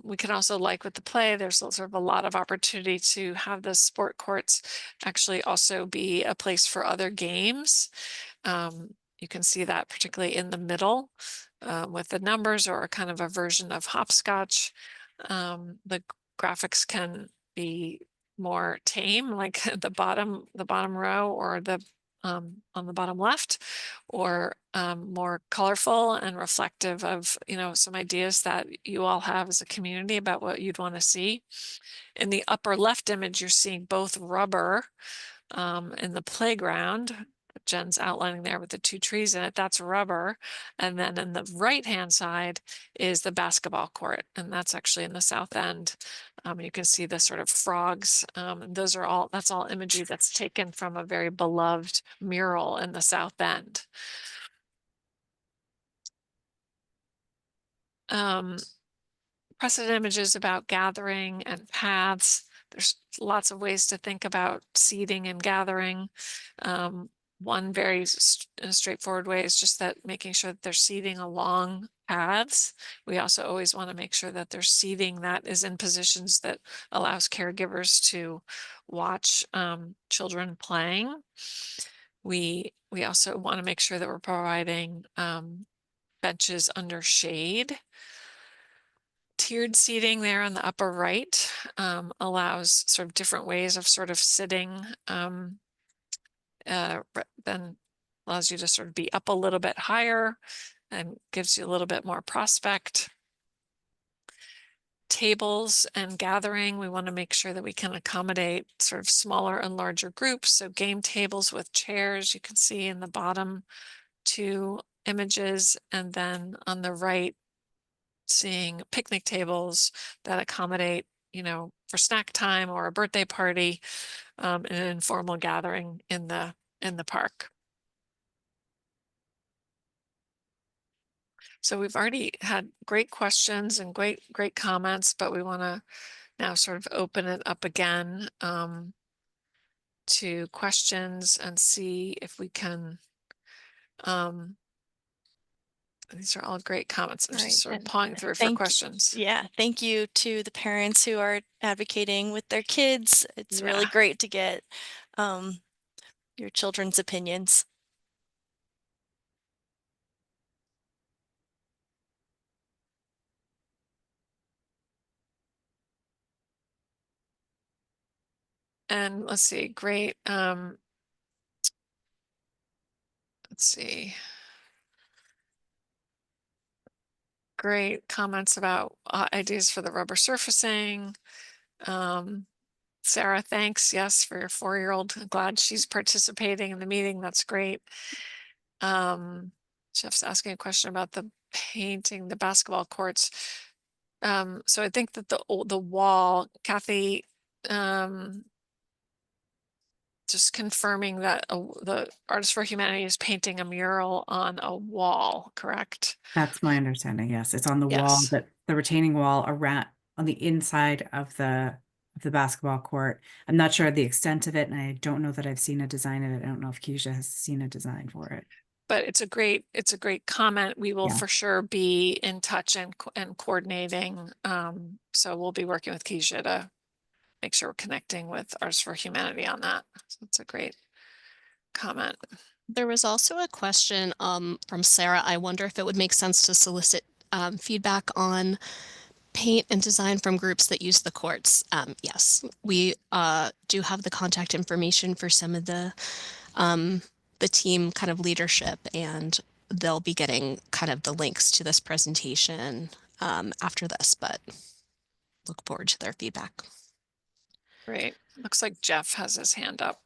we can also, like with the play, there's sort of a lot of opportunity to have the sport courts actually also be a place for other games. You can see that particularly in the middle with the numbers, or kind of a version of hopscotch. The graphics can be more tame, like the bottom row, or the on the bottom left, or more colorful and reflective of, some ideas that you all have as a community about what you'd want to see. In the upper left image, you're seeing both rubber in the playground. Jen's outlining there with the 2 trees in it, that's rubber. And then in the right-hand side is the basketball court, and that's actually in the south end. You can see the sort of frogs. That's all imagery that's taken from a very beloved mural in the south end. Precedent images about gathering and paths. There's lots of ways to think about seating and gathering. One very straightforward way is just that making sure that they're seating along paths. We also always want to make sure that there's seating that is in positions that allows caregivers to watch children playing. We also want to make sure that we're providing benches under shade. Tiered seating there on the upper right allows sort of different ways of sort of sitting, then allows you to sort of be up a little bit higher and gives you a little bit more prospect. Tables and gathering, we want to make sure that we can accommodate sort of smaller and larger groups. So game tables with chairs, you can see in the bottom 2 images, and then on the right, seeing picnic tables that accommodate, for snack time or a birthday party, an informal gathering in the park. So we've already had great questions and great comments, but we want to now sort of open it up again to questions and see if we can. These are all great comments. I'm just sort of pawing through for questions. Yeah, thank you to the parents who are advocating with their kids. It's really great to get your children's opinions. And let's see, great. Let's see. Great comments about ideas for the rubber surfacing. Sarah, thanks. Yes, for your 4-year-old. I'm glad she's participating in the meeting. That's great. Jeff's asking a question about the painting, the basketball courts. So I think that the wall, Kathy, just confirming that the Artists for Humanity is painting a mural on a wall, correct? That's my understanding. Yes, it's on the wall, Yes. that the retaining wall around on the inside of the basketball court. I'm not sure of the extent of it, and I don't know that I've seen a design of it. I don't know if Keisha has seen a design for it. But it's a great comment. We will Yeah. for sure be in touch and coordinating. So we'll be working with Keisha to make sure we're connecting with Artists for Humanity on that. So it's a great comment. There was also a question from Sarah. I wonder if it would make sense to solicit feedback on paint and design from groups that use the courts. Yes, we do have the contact information for some of the team kind of leadership, and they'll be getting kind of the links to this presentation after this, but look forward to their feedback. Great. Looks like Jeff has his hand up.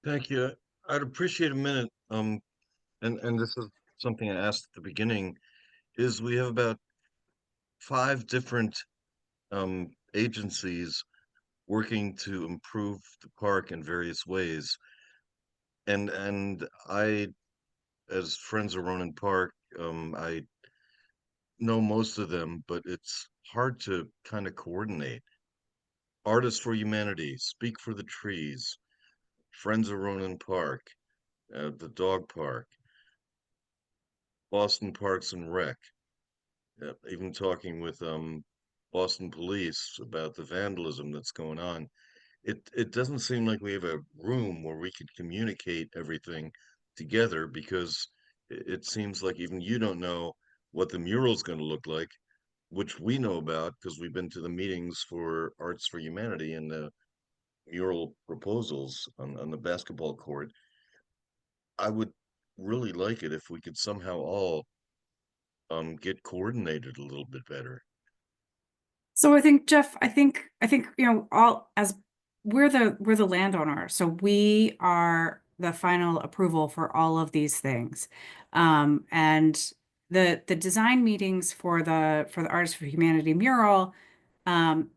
Thank you. I'd appreciate a minute. And this is something I asked at the beginning, is we have about 5 different agencies working to improve the park in various ways. And I, as friends of Ronan Park, I know most of them, but it's hard to kind of coordinate. Artists for Humanity, Speak for the Trees, Friends of Ronan Park, the dog park, Boston Parks and Rec, even talking with Boston Police about the vandalism that's going on. It doesn't seem like we have a room where we could communicate everything together, because it seems like even you don't know what the mural's going to look like. which we know about because we've been to the meetings for Arts for Humanity and the mural proposals on the basketball court. I would really like it if we could somehow all get coordinated a little bit better. So I think, Jeff, you know, all as we're the landowner, so we are the final approval for all of these things. And the design meetings for the Artists for Humanity mural, um,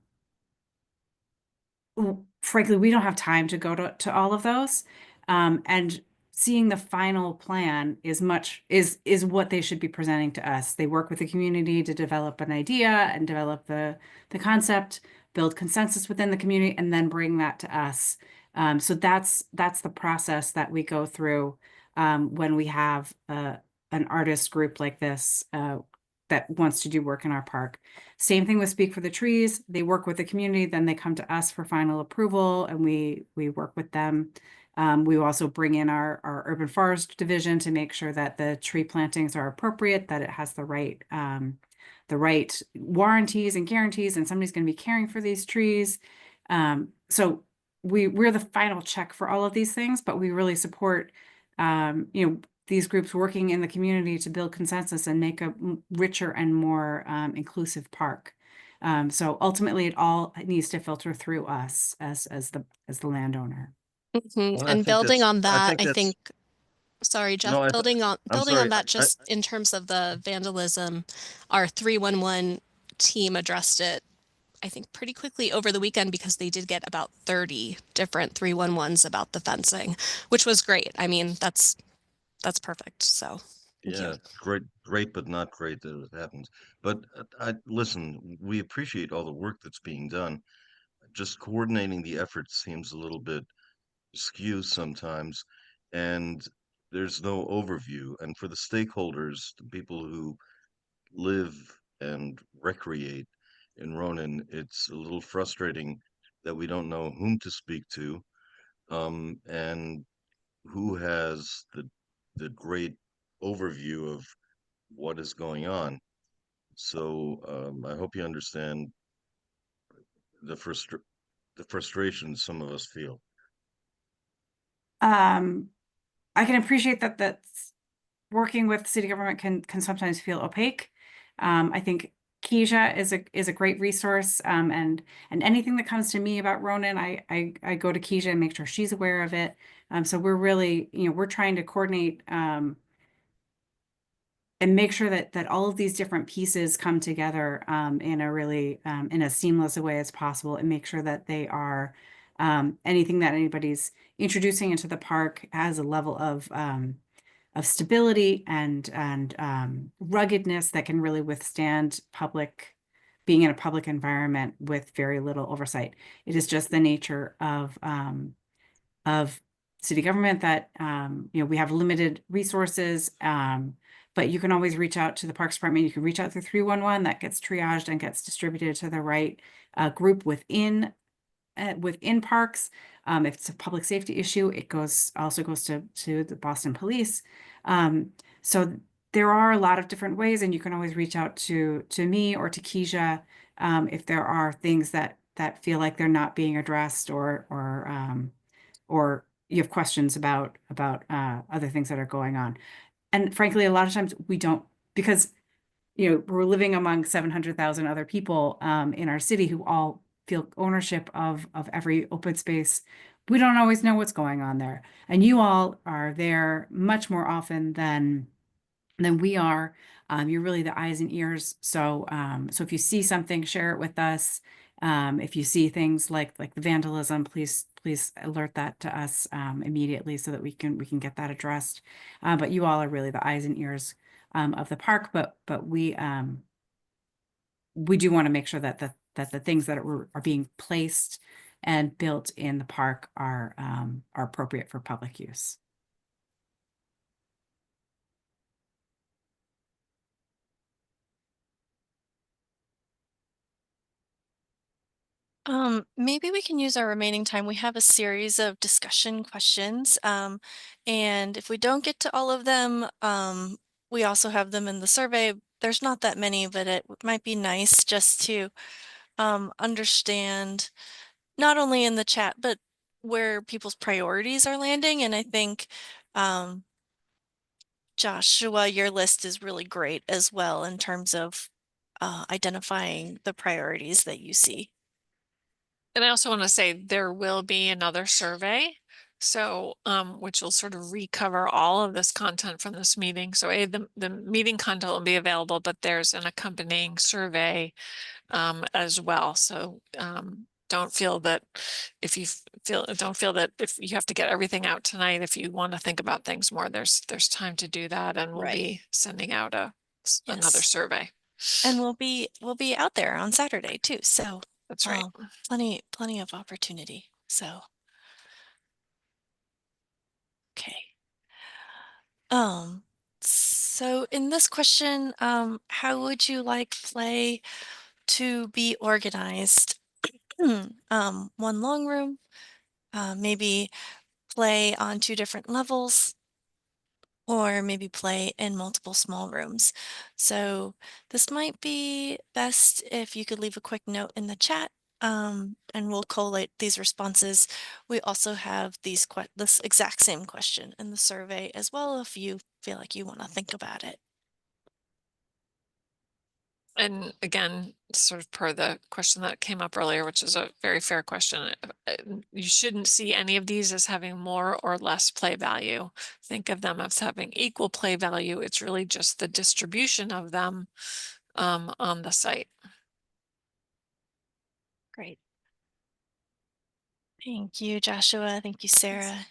frankly, we don't have time to go to all of those. And seeing the final plan is what they should be presenting to us. They work with the community to develop an idea and develop the concept, build consensus within the community, and then bring that to us. So that's the process that we go through when we have an artist group like this that wants to do work in our park. Same thing with Speak for the Trees. They work with the community, then they come to us for final approval, and we work with them. We also bring in our urban forest division to make sure that the tree plantings are appropriate, that it has the right warranties and guarantees, and somebody's going to be caring for these trees. So we're the final check for all of these things, but we really support you know, these groups working in the community to build consensus and make a richer and more inclusive park. So ultimately, it all needs to filter through us as the landowner. Well, I And think building that's, on I that, think I that's, think, sorry, Jeff, no, I'm building on sorry. that, just in terms of the vandalism, our 311 team addressed it, I think, pretty quickly over the weekend because they did get about 30 different 311s about the fencing, which was great. I mean, that's perfect. So thank you. Yeah, great, but not great that it happens. But listen, we appreciate all the work that's being done. Just coordinating the efforts seems a little bit skew sometimes, and there's no overview. And for the stakeholders, the people who live and recreate in Ronan, it's a little frustrating that we don't know whom to speak to, and who has the great overview of what is going on. So I hope you understand the frustration some of us feel. I can appreciate that's working with city government can sometimes feel opaque. I think Keisha is a great resource, and anything that comes to me about Ronan, I go to Keisha and make sure she's aware of it. So we're really, you know, we're trying to coordinate and make sure that all of these different pieces come together in a really in a seamless way as possible, and make sure that they are anything that anybody's introducing into the park has a level of stability and ruggedness that can really withstand being in a public environment with very little oversight. It is just the nature of city government that you know, we have limited resources, but you can always reach out to the Parks Department. You can reach out through 311, that gets triaged and gets distributed to the right group within parks. If it's a public safety issue, it also goes to the Boston Police. So there are a lot of different ways, and you can always reach out to me or to Keisha if there are things that feel like they're not being addressed, or you have questions about other things that are going on. And frankly, a lot of times we don't, because you know, we're living among 700,000 other people in our city who all feel ownership of every open space. We don't always know what's going on there. And you all are there much more often than we are. You're really the eyes and ears. So so if you see something, share it with us. If you see things like the vandalism, please alert that to us immediately so that we can get that addressed. But you all are really the eyes and ears of the park. But we do want to make sure that the things that are being placed and built in the park are appropriate for public use. Maybe we can use our remaining time. We have a series of discussion questions. And if we don't get to all of them, we also have them in the survey. there's not that many, but it might be nice just to understand not only in the chat, but where people's priorities are landing. And I think Joshua, your list is really great as well in terms of identifying the priorities that you see. And I also want to say there will be another survey. So, which will sort of recover all of this content from this meeting. So the meeting content will be available, but there's an accompanying survey as well. So don't feel that if you don't feel that if you have to get everything out tonight, if you want to think about things more, there's time to do that, and we'll be sending out another survey. And we'll be out there on Saturday too. So that's right. Plenty of opportunity. So okay. So in this question, how would you like play to be organized? One long room, maybe play on 2 different levels, or maybe play in multiple small rooms. So this might be best if you could leave a quick note in the chat, and we'll collate these responses. We also have this exact same question in the survey as well, if you feel like you want to think about it. And again, sort of per the question that came up earlier, which is a very fair question. You shouldn't see any of these as having more or less play value. Think of them as having equal play value. It's really just the distribution of them on the site. Great. Thank you, Joshua. Thank you, Sarah.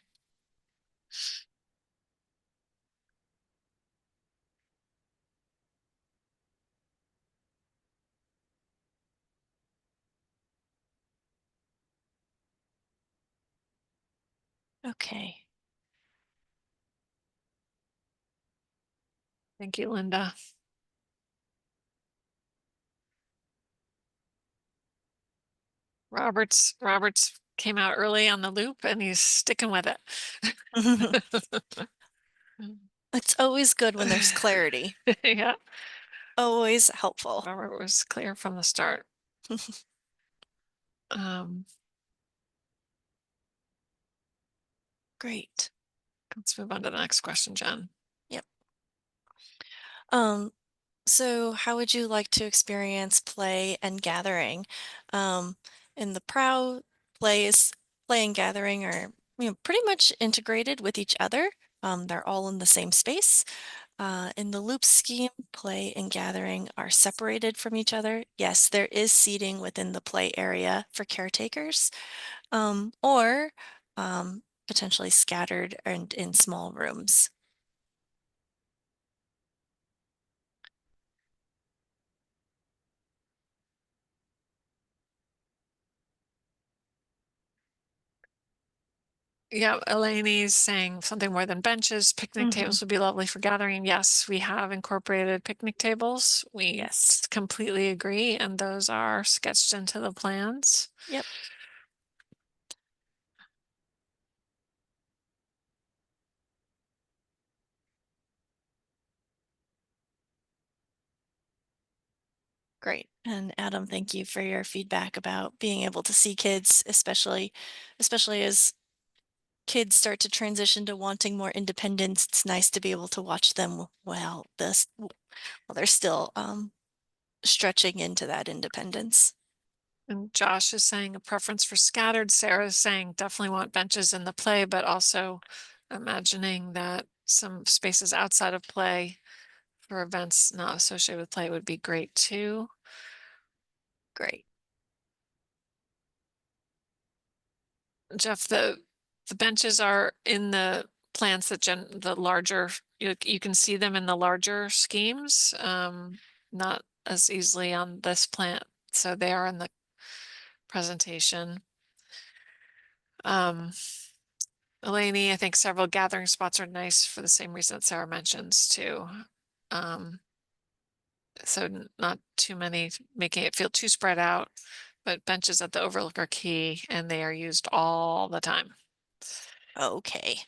Okay. Thank you, Linda. Roberts came out early on the loop and he's sticking with it. It's always good when there's clarity. Yeah. Always helpful. Robert was clear from the start. Great. Let's move on to the next question, Jen. Yep. So how would you like to experience play and gathering? In the PROW, play and gathering are pretty much integrated with each other. They're all in the same space. In the loop scheme, play and gathering are separated from each other. Yes, there is seating within the play area for caretakers, or potentially scattered and in small rooms. Yeah, Elaine's saying something more than benches. Picnic tables would be lovely for gathering. Yes, we have incorporated picnic tables. We completely agree, and those are sketched into the plans. Yep. Great. And Adam, thank you for your feedback about being able to see kids, especially as kids start to transition to wanting more independence. It's nice to be able to watch them while they're still stretching into that independence. And Josh is saying a preference for scattered. Sarah is saying definitely want benches in the play, but also imagining that some spaces outside of play for events not associated with play would be great too. Great. Jeff, the benches are in the plans that the larger, you can see them in the larger schemes, not as easily on this plan. So they are in the presentation. Eleni, I think several gathering spots are nice for the same reason that Sarah mentions too. So not too many, making it feel too spread out, but benches at the overlook are key and they are used all the time. Okay.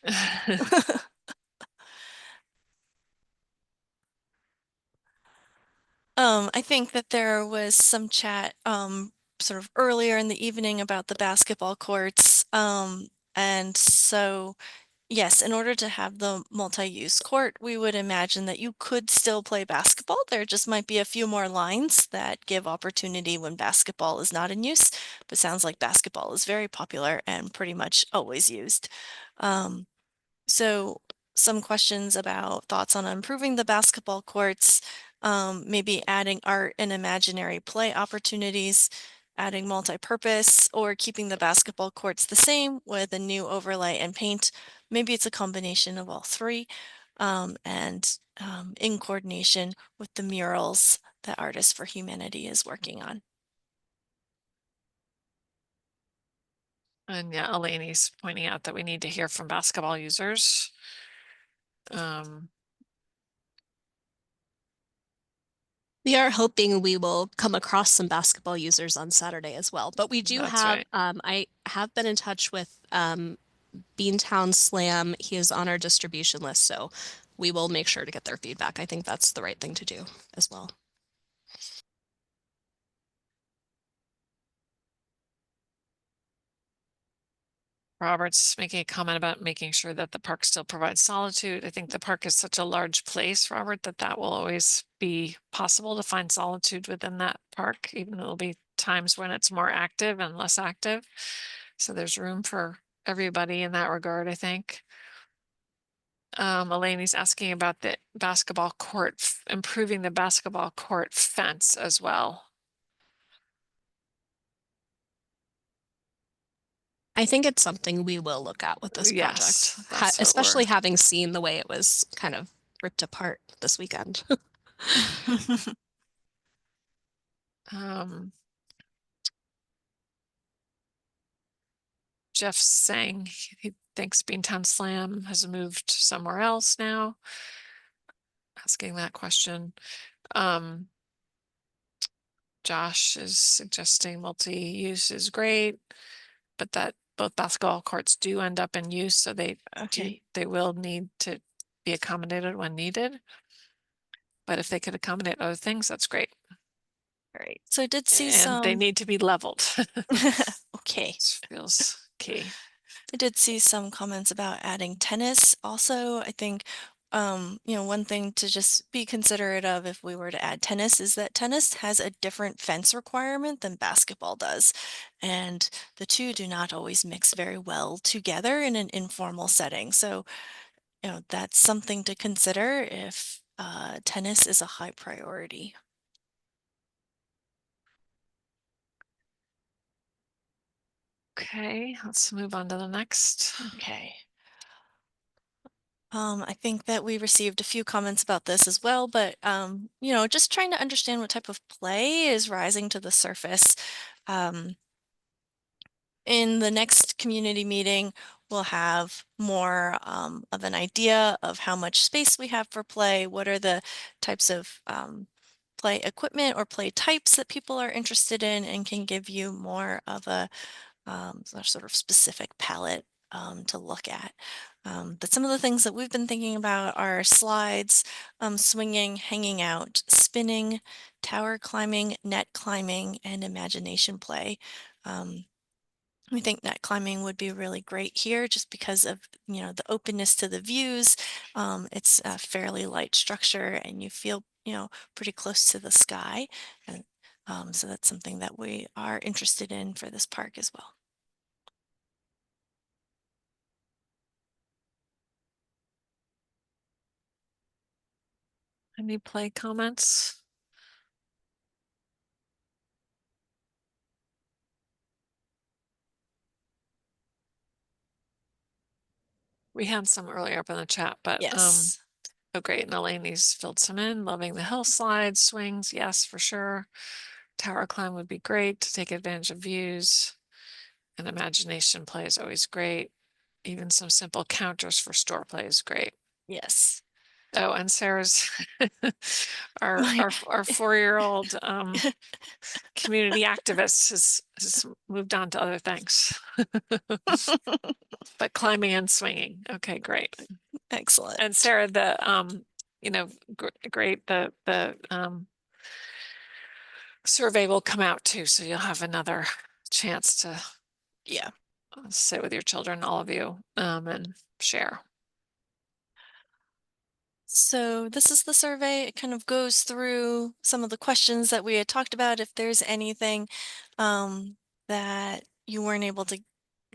I think that there was some chat sort of earlier in the evening about the basketball courts. And so, yes, in order to have the multi-use court, we would imagine that you could still play basketball. There just might be a few more lines that give opportunity when basketball is not in use, but sounds like basketball is very popular and pretty much always used. So some questions about thoughts on improving the basketball courts, maybe adding art and imaginary play opportunities, adding multi-purpose, or keeping the basketball courts the same with a new overlay and paint. Maybe it's a combination of all three, and in coordination with the murals that Artists for Humanity is working on. And yeah, Eleni's pointing out that we need to hear from basketball users. We are hoping we will come across some basketball users on Saturday as well. But we do That's have, right. I have been in touch with Beantown Slam. He is on our distribution list, so we will make sure to get their feedback. I think that's the right thing to do as well. Robert's making a comment about making sure that the park still provides solitude. I think the park is such a large place, Robert, that will always be possible to find solitude within that park, even though there'll be times when it's more active and less active. So there's room for everybody in that regard, I think. Eleni's asking about the basketball court, improving the basketball court fence as well. I think it's something we will look at with this Yes, project, that's what especially we're- having seen the way it was kind of ripped apart this weekend. Jeff's saying he thinks Beantown Slam has moved somewhere else now. Asking that question. Josh is suggesting multi-use is great, but that both basketball courts do end up in use, so they will need to be accommodated when needed. But if they could accommodate other things, that's great. All right. So I did see and they need to be leveled. Okay. This feels key. I did see some comments about adding tennis also. I think, one thing to just be considerate of if we were to add tennis is that tennis has a different fence requirement than basketball does. And the two do not always mix very well together in an informal setting. So, that's something to consider if tennis is a high priority. Okay, let's move on to the next. Okay. I think that we received a few comments about this as well, but just trying to understand what type of play is rising to the surface. In the next community meeting, we'll have more of an idea of how much space we have for play, what are the types of play equipment or play types that people are interested in, and can give you more of a sort of specific palette to look at. But some of the things that we've been thinking about are slides, swinging, hanging out, spinning, tower climbing, net climbing, and imagination play. We think net climbing would be really great here just because of, the openness to the views. It's a fairly light structure and you feel, pretty close to the sky. And so that's something that we are interested in for this park as well. Any play comments? We had some earlier up in the chat, but yes. Oh great, and Eleni's filled some in, loving the hill slides, swings, yes, for sure. Tower climb would be great to take advantage of views. And imagination play is always great. Even some simple counters for store play is great. Yes. Oh, and Sarah's our 4-year-old community activist has moved on to other things. But climbing and swinging. Okay, great. Excellent. And Sarah, the great, the survey will come out too, so you'll have another chance to Yeah. sit with your children, all of you, and share. So this is the survey. It kind of goes through some of the questions that we had talked about. If there's anything that you weren't able to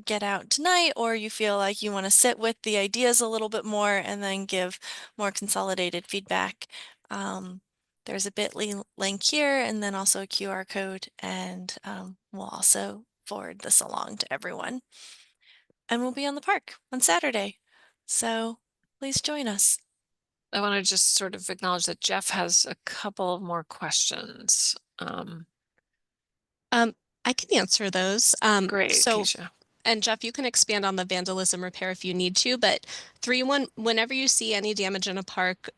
get out tonight, or you feel like you want to sit with the ideas a little bit more and then give more consolidated feedback, there's a bit.ly link here and then also a QR code, and we'll also forward this along to everyone. And we'll be on the park on Saturday. So please join us. I want to just sort of acknowledge that Jeff has a couple of more questions. I can answer those. Great, So, Keisha. and Jeff, you can expand on the vandalism repair if you need to, but whenever you see any damage in a park,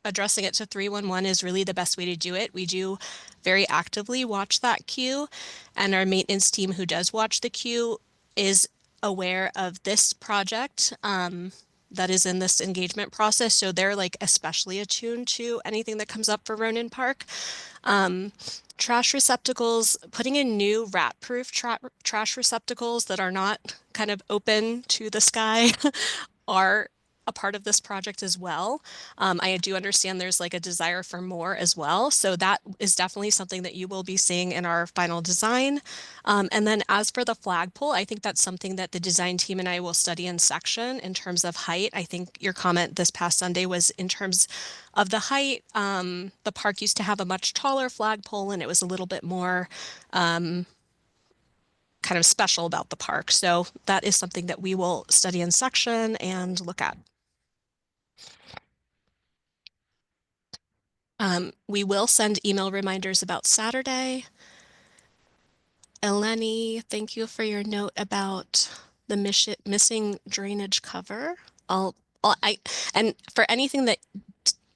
addressing it to 311 is really the best way to do it. We do very actively watch that queue, and our maintenance team who does watch the queue is aware of this project that is in this engagement process. So they're like especially attuned to anything that comes up for Ronan Park. Trash receptacles, putting in new rat-proof trash receptacles that are not kind of open to the sky are a part of this project as well. I do understand there's like a desire for more as well. So that is definitely something that you will be seeing in our final design. And then as for the flagpole, I think that's something that the design team and I will study in section in terms of height. I think your comment this past Sunday was in terms of the height. The park used to have a much taller flagpole and it was a little bit more kind of special about the park. So that is something that we will study in section and look at. We will send email reminders about Saturday. Eleni, thank you for your note about the missing drainage cover. And for anything that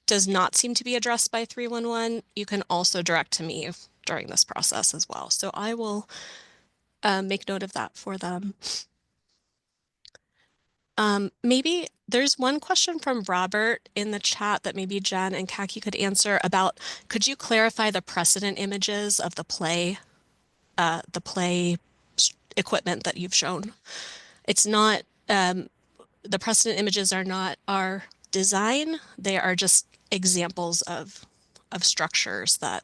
does not seem to be addressed by 311, you can also direct to me during this process as well. So I will make note of that for them. Maybe there's one question from Robert in the chat that maybe Jen and Kaki could answer about, could you clarify the precedent images of the play equipment that you've shown? It's not, the precedent images are not our design. They are just examples of structures that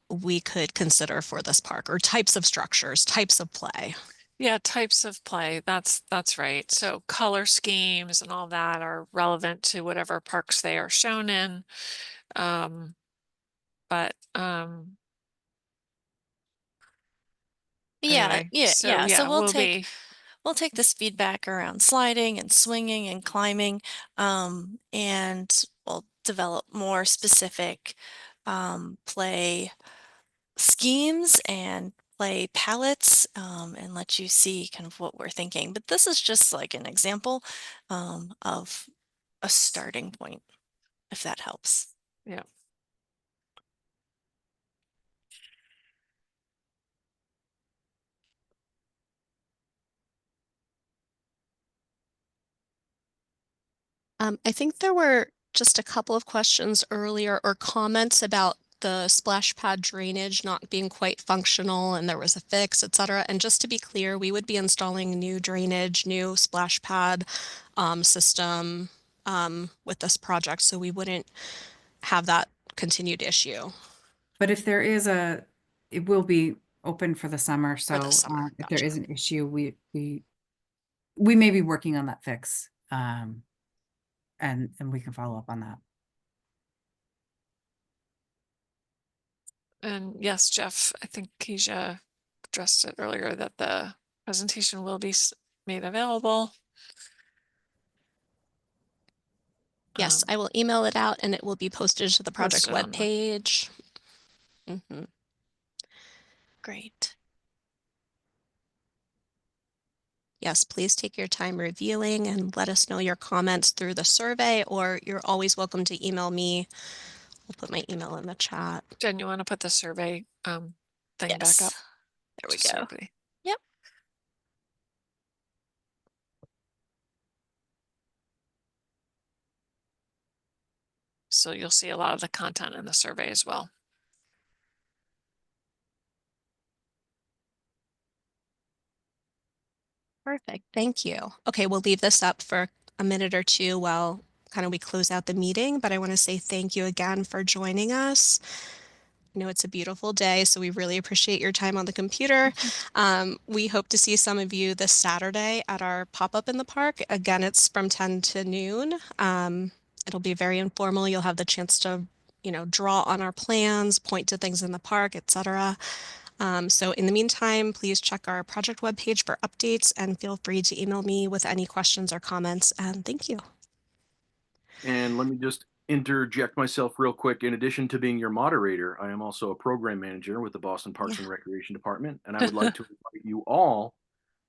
we could consider for this park, or types of structures, types of play. Yeah, types of play. That's right. So color schemes and all that are relevant to whatever parks they are shown in. Anyway, yeah. So we'll be we'll take this feedback around sliding and swinging and climbing, and we'll develop more specific play schemes and play palettes, and let you see kind of what we're thinking. But this is just like an example of a starting point, if that helps. Yeah. I think there were just a couple of questions earlier or comments about the splash pad drainage not being quite functional and there was a fix, etc. And just to be clear, we would be installing new drainage, new splash pad system with this project, so we wouldn't have that continued issue. But if there is it will be open for the summer. So For the summer, if there gotcha. is an issue, we may be working on that fix. And we can follow up on that. And yes, Jeff, I think Keisha addressed it earlier that the presentation will be made available. Yes, I will email it out and it will be posted to the project webpage. Great. Yes, please take your time reviewing and let us know your comments through the survey, or you're always welcome to email me. I'll put my email in the chat. Jen, you want to put the survey thing back up? There we Just so go. everybody- Yep. So you'll see a lot of the content in the survey as well. Perfect. Thank you. Okay, we'll leave this up for a minute or two while kind of we close out the meeting, but I want to say thank you again for joining us. I know it's a beautiful day, so we really appreciate your time on the computer. We hope to see some of you this Saturday at our pop-up in the park. Again, it's from 10 to noon. It'll be very informal. You'll have the chance to, draw on our plans, point to things in the park, etc. So in the meantime, please check our project webpage for updates and feel free to email me with any questions or comments. And thank you. And let me just interject myself real quick. In addition to being your moderator, I am also a program manager with the Boston Parks and Recreation Department. And I would like to invite you all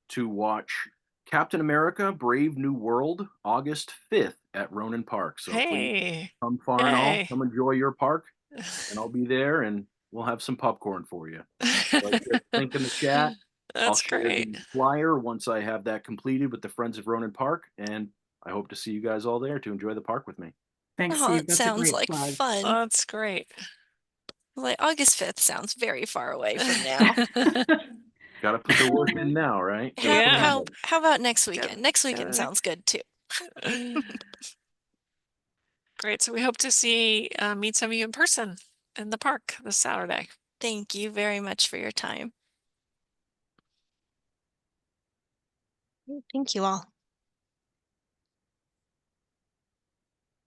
to watch Captain America Brave New World August 5th at Ronan Park. So please come far and all, come enjoy your park, and I'll be there and we'll have some popcorn for you. So link in the chat. I'll share the flyer once I have that completed with the Friends of Ronan Park, and I hope to see you guys all there to enjoy the park with me. Thanks, Oh, Steve. it That's a sounds great like plug. fun. Oh, that's great. Like August 5th sounds very far away from now. Got to put the work in now, right? How about next weekend? Yep. Next weekend sounds good too. Great. So we hope to meet some of you in person in the park this Saturday. Thank you very much for your time. Thank you all.